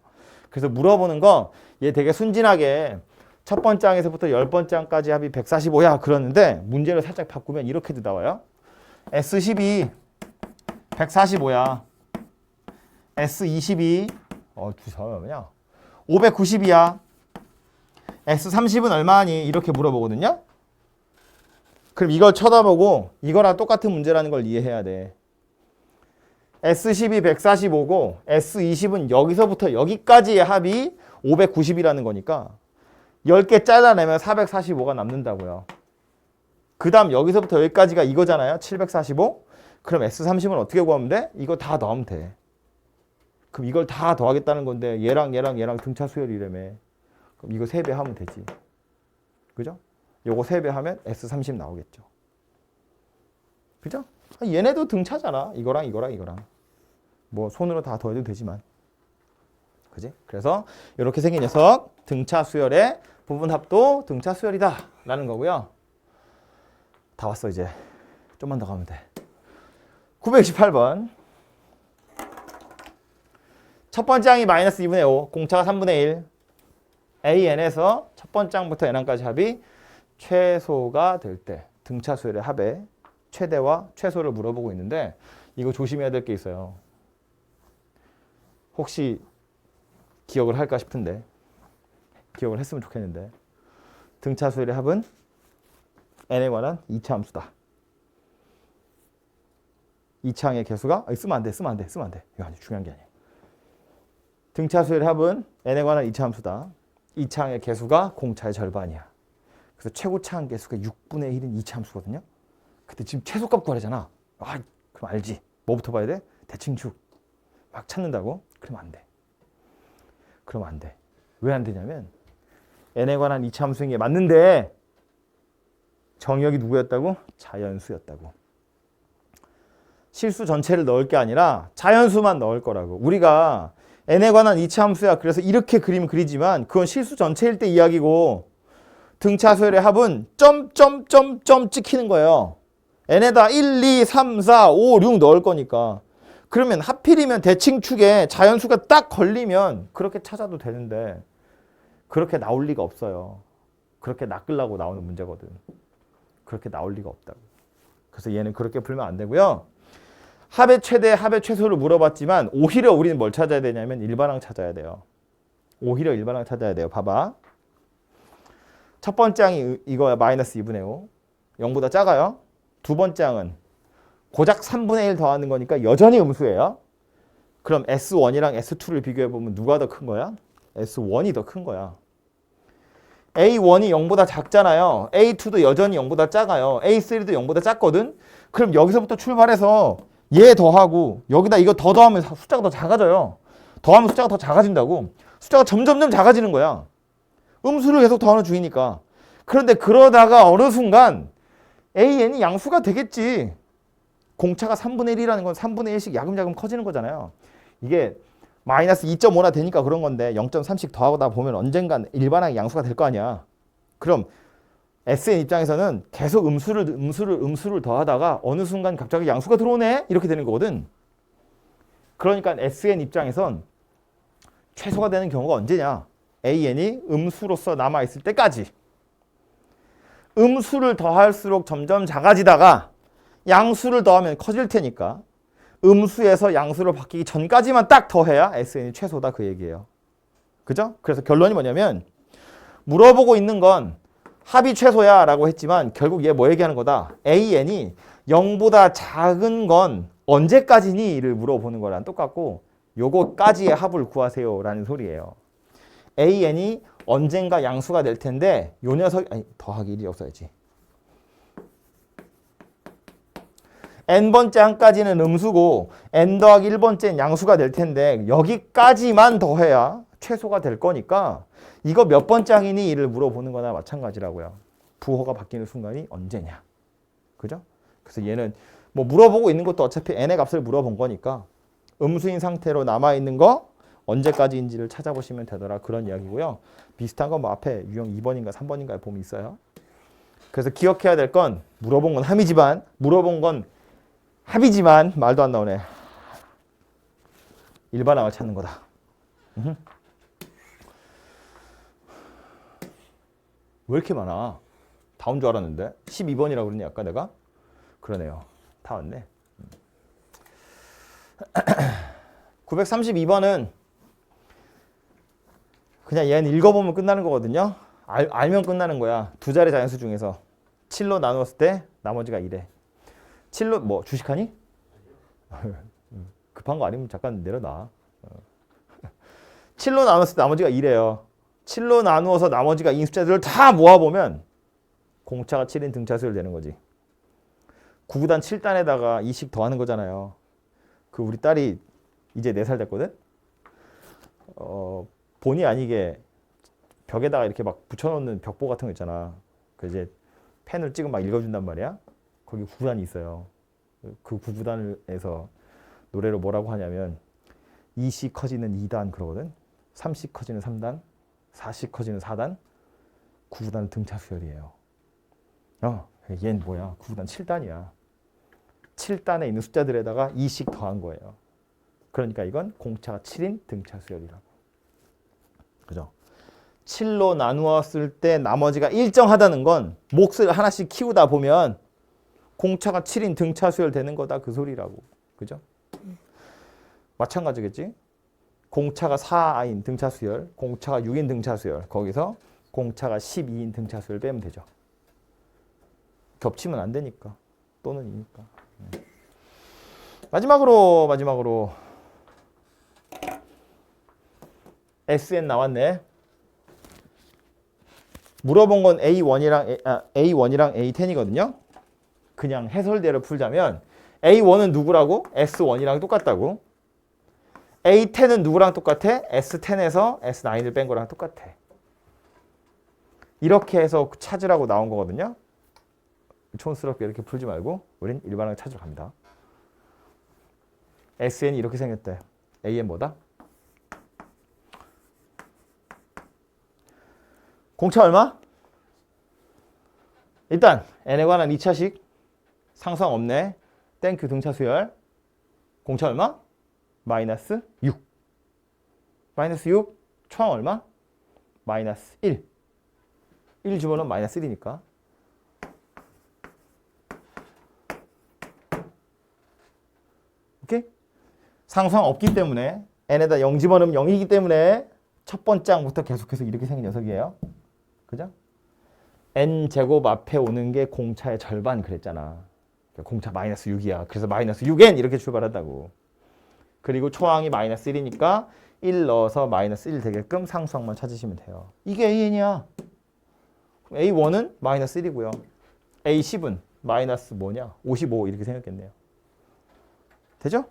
그래서 물어보는 거 얘 되게 순진하게 첫 번째 항에서부터 10번째 항까지 합이 145야 그러는데 문제를 살짝 바꾸면 이렇게도 나와요. S12 145야. S22 잠깐만요. 590이야. S30은 얼마니? 이렇게 물어보거든요. 그럼 이걸 쳐다보고 이거랑 똑같은 문제라는 걸 이해해야 돼. S12 145고 S20은 여기서부터 여기까지의 합이 590이라는 거니까 10개 잘라내면 445가 남는다고요. 그 다음 여기서부터 여기까지가 이거잖아요. 745. 그럼 S30은 어떻게 구하면 돼? 이거 다 넣으면 돼. 그럼 이걸 다 더하겠다는 건데 얘랑 등차 수열이라며. 그럼 이거 3배 하면 되지. 그죠? 요거 3배 하면 S30 나오겠죠. 그죠? 얘네도 등차잖아. 이거랑. 뭐 손으로 다 더해도 되지만. 그지? 그래서 이렇게 생긴 녀석 등차 수열의 부분합도 등차 수열이다 라는 거고요. 다 왔어 이제. 좀만 더 가면 돼. 928번. 첫 번째 항이 마이너스 2분의 5, 공차가 3분의 1. AN에서 첫 번째 항부터 N항까지 합이 최소가 될 때 등차 수열의 합의 최대와 최소를 물어보고 있는데 이거 조심해야 될 게 있어요. 혹시 기억을 할까 싶은데 기억을 했으면 좋겠는데 등차 수열의 합은 N에 관한 2차 함수다. 2차 항의 개수가 쓰면 안 돼. 이거 아주 중요한 게 아니에요. 등차 수열의 합은 N에 관한 2차 함수다. 2차 항의 개수가 공차의 절반이야. 그래서 최고차 항 개수가 6분의 1인 2차 함수거든요. 근데 지금 최소값 구하려잖아. 그럼 알지. 뭐부터 봐야 돼? 대칭축. 막 찾는다고? 그러면 안 돼. 왜 안 되냐면 N에 관한 2차 함수인 게 맞는데 정의역이 누구였다고? 자연수였다고. 실수 전체를 넣을 게 아니라 자연수만 넣을 거라고. 우리가 N에 관한 2차 함수야. 그래서 이렇게 그림 그리지만 그건 실수 전체일 때 이야기고 등차 수열의 합은 점점점점 찍히는 거예요. N에다 1, 2, 3, 4, 5, 6 넣을 거니까. 그러면 하필이면 대칭축에 자연수가 딱 걸리면 그렇게 찾아도 되는데 그렇게 나올 리가 없어요. 그렇게 낚으려고 나오는 문제거든. 그렇게 나올 리가 없다고. 그래서 얘는 그렇게 풀면 안 되고요. 합의 최대, 합의 최소를 물어봤지만 오히려 우리는 뭘 찾아야 되냐면 일반항 찾아야 돼요. 오히려 일반항 찾아야 돼요. 봐봐. 첫 번째 항이 이거야. 마이너스 2분의 5. 0보다 작아요. 두 번째 항은 고작 3분의 1 더하는 거니까 여전히 음수예요. 그럼 S1이랑 S2를 비교해보면 누가 더 큰 거야? S1이 더 큰 거야. A1이 0보다 작잖아요. A2도 여전히 0보다 작아요. A3도 0보다 작거든. 그럼 여기서부터 출발해서 얘 더하고 여기다 이거 더 더하면 숫자가 더 작아져요. 더하면 숫자가 더 작아진다고. 숫자가 점점점 작아지는 거야. 음수를 계속 더하는 중이니까. 그런데 그러다가 어느 순간 AN이 양수가 되겠지. 공차가 3분의 1이라는 건 3분의 1씩 야금야금 커지는 거잖아요. 이게 마이너스 2.5나 되니까 그런 건데 0.3씩 더하다 보면 언젠간 일반항이 양수가 될 거 아니야. 그럼 SN 입장에서는 계속 음수를 더하다가 어느 순간 갑자기 양수가 들어오네? 이렇게 되는 거거든. 그러니까 SN 입장에선 최소가 되는 경우가 언제냐? AN이 음수로서 남아있을 때까지. 음수를 더할수록 점점 작아지다가 양수를 더하면 커질 테니까 음수에서 양수로 바뀌기 전까지만 딱 더해야 SN이 최소다 그 얘기예요. 그죠? 그래서 결론이 뭐냐면 물어보고 있는 건 합이 최소야 라고 했지만 결국 얘 뭐 얘기하는 거다? AN이 0보다 작은 건 언제까지니?를 물어보는 거랑 똑같고 요거까지의 합을 구하세요 라는 소리예요. AN이 언젠가 양수가 될 텐데 요 녀석 아니 더하기 1이 없어야지. n번째 항까지는 음수고 n 더하기 1번째는 양수가 될 텐데 여기까지만 더해야 최소가 될 거니까 이거 몇 번째 항이니? 를 물어보는 거나 마찬가지라고요. 부호가 바뀌는 순간이 언제냐. 그죠? 그래서 얘는 뭐 물어보고 있는 것도 어차피 n의 값을 물어본 거니까 음수인 상태로 남아있는 거 언제까지인지를 찾아보시면 되더라. 그런 이야기고요. 비슷한 건 뭐 앞에 유형 2번인가 3번인가에 보면 있어요. 그래서 기억해야 될 건 물어본 건 함이지만 물어본 건 합이지만 말도 안 나오네. 일반항을 찾는 거다. 왜 이렇게 많아? 다 온 줄 알았는데 12번이라고 그랬니 아까 내가? 그러네요. 다 왔네. 932번은 그냥 얘는 읽어보면 끝나는 거거든요. 알면 끝나는 거야. 두 자리 자연수 중에서 7로 나누었을 때 나머지가 2래. 7로 뭐 주식하니? 급한 거 아니면 잠깐 내려놔. 7로 나눴을 때 나머지가 2래요. 7로 나누어서 나머지가 2인 숫자들을 다 모아보면 공차가 7인 등차수열 되는 거지. 9구단 7단에다가 2씩 더하는 거잖아요. 그 우리 딸이 이제 4살 됐거든? 본의 아니게 벽에다가 이렇게 막 붙여놓는 벽보 같은 거 있잖아. 그 이제 펜을 찍으면 막 읽어준단 말이야. 거기 9구단이 있어요. 그 9구단에서 노래로 뭐라고 하냐면 2씩 커지는 2단 그러거든. 3씩 커지는 3단, 4씩 커지는 4단, 9구단 등차수열이에요. 얘는 뭐야? 9구단 7단이야. 7단에 있는 숫자들에다가 2씩 더한 거예요. 그러니까 이건 공차가 7인 등차수열이라고. 그죠? 7로 나누었을 때 나머지가 일정하다는 건 몫을 하나씩 키우다 보면 공차가 7인 등차수열 되는 거다 그 소리라고. 그죠? 마찬가지겠지? 공차가 4인 등차수열, 공차가 6인 등차수열. 거기서 공차가 12인 등차수열 빼면 되죠. 겹치면 안 되니까. 또는 이니까. 마지막으로 SN 나왔네. 물어본 건 A1이랑 A10이거든요. 그냥 해설대로 풀자면 A1은 누구라고? S1이랑 똑같다고. A10은 누구랑 똑같아? S10에서 S9을 뺀 거랑 똑같아. 이렇게 해서 찾으라고 나온 거거든요. 촌스럽게 이렇게 풀지 말고 우린 일반항 찾으러 갑니다. SN이 이렇게 생겼대. AN 뭐다? 공차 얼마? 일단 n에 관한 2차식 상상 없네. 땡큐 등차 수열. 공차 얼마? 마이너스 6. 마이너스 6. 초항 얼마? 마이너스 1. 1 집어넣으면 마이너스 1이니까. 오케이? 상상 없기 때문에 n에다 0 집어넣으면 0이기 때문에 첫 번째 항부터 계속해서 이렇게 생긴 녀석이에요. 그죠? n제곱 앞에 오는 게 공차의 절반 그랬잖아. 공차 마이너스 6이야. 그래서 마이너스 6n 이렇게 출발한다고. 그리고 초항이 마이너스 1이니까 1 넣어서 마이너스 1 되게끔 상수항만 찾으시면 돼요. 이게 an이야. A1은 마이너스 1이고요. A10은 마이너스 뭐냐? 55 이렇게 생겼겠네요. 되죠?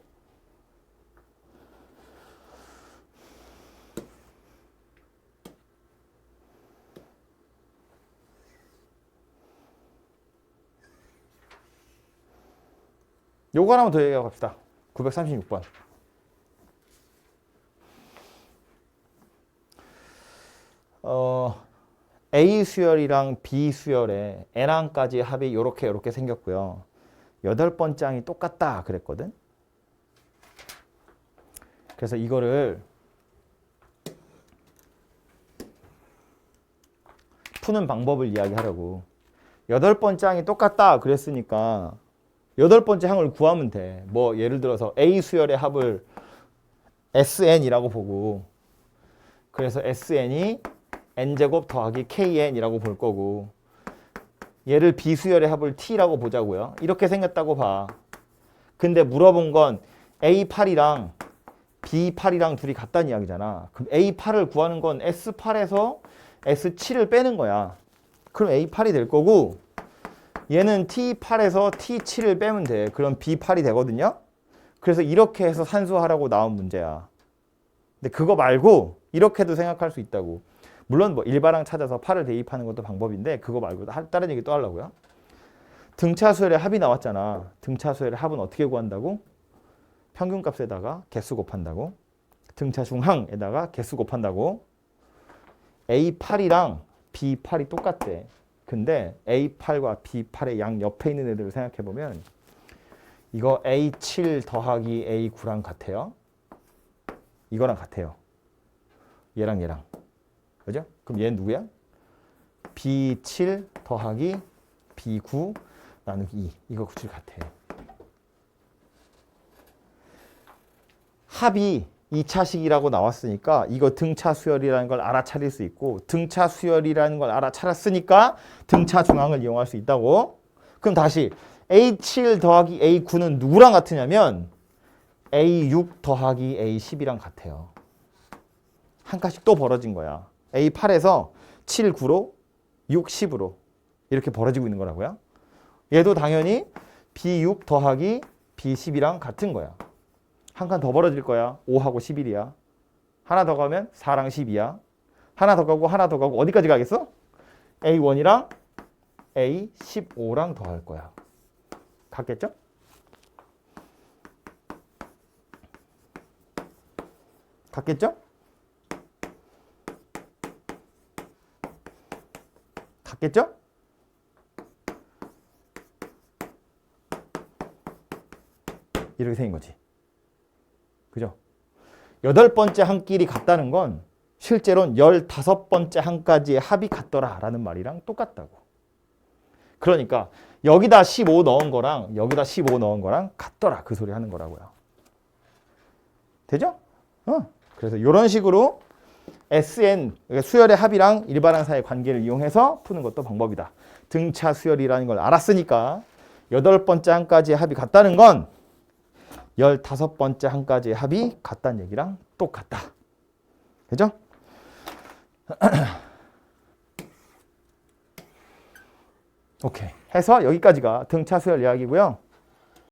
요거 하나만 더 얘기하고 갑시다. 936번. A 수열이랑 B 수열의 N항까지 합이 요렇게 생겼고요. 8번째 항이 똑같다 그랬거든. 그래서 이거를 푸는 방법을 이야기하려고 8번째 항이 똑같다 그랬으니까 8번째 항을 구하면 돼. 뭐 예를 들어서 A 수열의 합을 SN이라고 보고 그래서 SN이 N제곱 더하기 KN이라고 볼 거고 얘를 B 수열의 합을 T라고 보자고요. 이렇게 생겼다고 봐. 근데 물어본 건 A8이랑 B8이랑 둘이 같다는 이야기잖아. 그럼 A8을 구하는 건 S8에서 S7을 빼는 거야. 그럼 A8이 될 거고 얘는 T8에서 T7을 빼면 돼. 그럼 B8이 되거든요. 그래서 이렇게 해서 산수하라고 나온 문제야. 근데 그거 말고 이렇게도 생각할 수 있다고. 물론 뭐 일반항 찾아서 8을 대입하는 것도 방법인데 그거 말고 다른 얘기 또 하려고요. 등차수열의 합이 나왔잖아. 등차수열의 합은 어떻게 구한다고? 평균값에다가 개수 곱한다고. 등차중항에다가 개수 곱한다고. A8이랑 B8이 똑같대. 근데 A8과 B8의 양 옆에 있는 애들을 생각해보면 이거 A7 더하기 A9랑 같아요. 이거랑 같아요. 얘랑 얘랑. 그죠? 그럼 얘는 누구야? B7 더하기 B9 나누기 2. 이거 구출 같아요. 합이 2차식이라고 나왔으니까 이거 등차 수열이라는 걸 알아차릴 수 있고 등차 수열이라는 걸 알아차렸으니까 등차 중항을 이용할 수 있다고. 그럼 다시 A7 더하기 A9는 누구랑 같으냐면 A6 더하기 A10이랑 같아요. 한 칸씩 또 벌어진 거야. A8에서 7, 9로 6, 10으로 이렇게 벌어지고 있는 거라고요. 얘도 당연히 B6 더하기 B10이랑 같은 거야. 한 칸 더 벌어질 거야. 5하고 11이야. 하나 더 가면 4랑 10이야. 하나 더 가고 하나 더 가고 어디까지 가겠어? A1이랑 A15랑 더 할 거야. 같겠죠? 같겠죠? 같겠죠? 이렇게 생긴 거지. 그죠? 8번째 항끼리 같다는 건 실제로는 15번째 항까지의 합이 같더라 라는 말이랑 똑같다고. 그러니까 여기다 15 넣은 거랑 여기다 15 넣은 거랑 같더라 그 소리 하는 거라고요. 되죠? 그래서 이런 식으로 SN 수열의 합이랑 일반항 사이의 관계를 이용해서 푸는 것도 방법이다. 등차 수열이라는 걸 알았으니까 8번째 항까지의 합이 같다는 건 15번째 항까지의 합이 같다는 얘기랑 똑같다. 그죠? 오케이. 해서 여기까지가 등차 수열 이야기고요.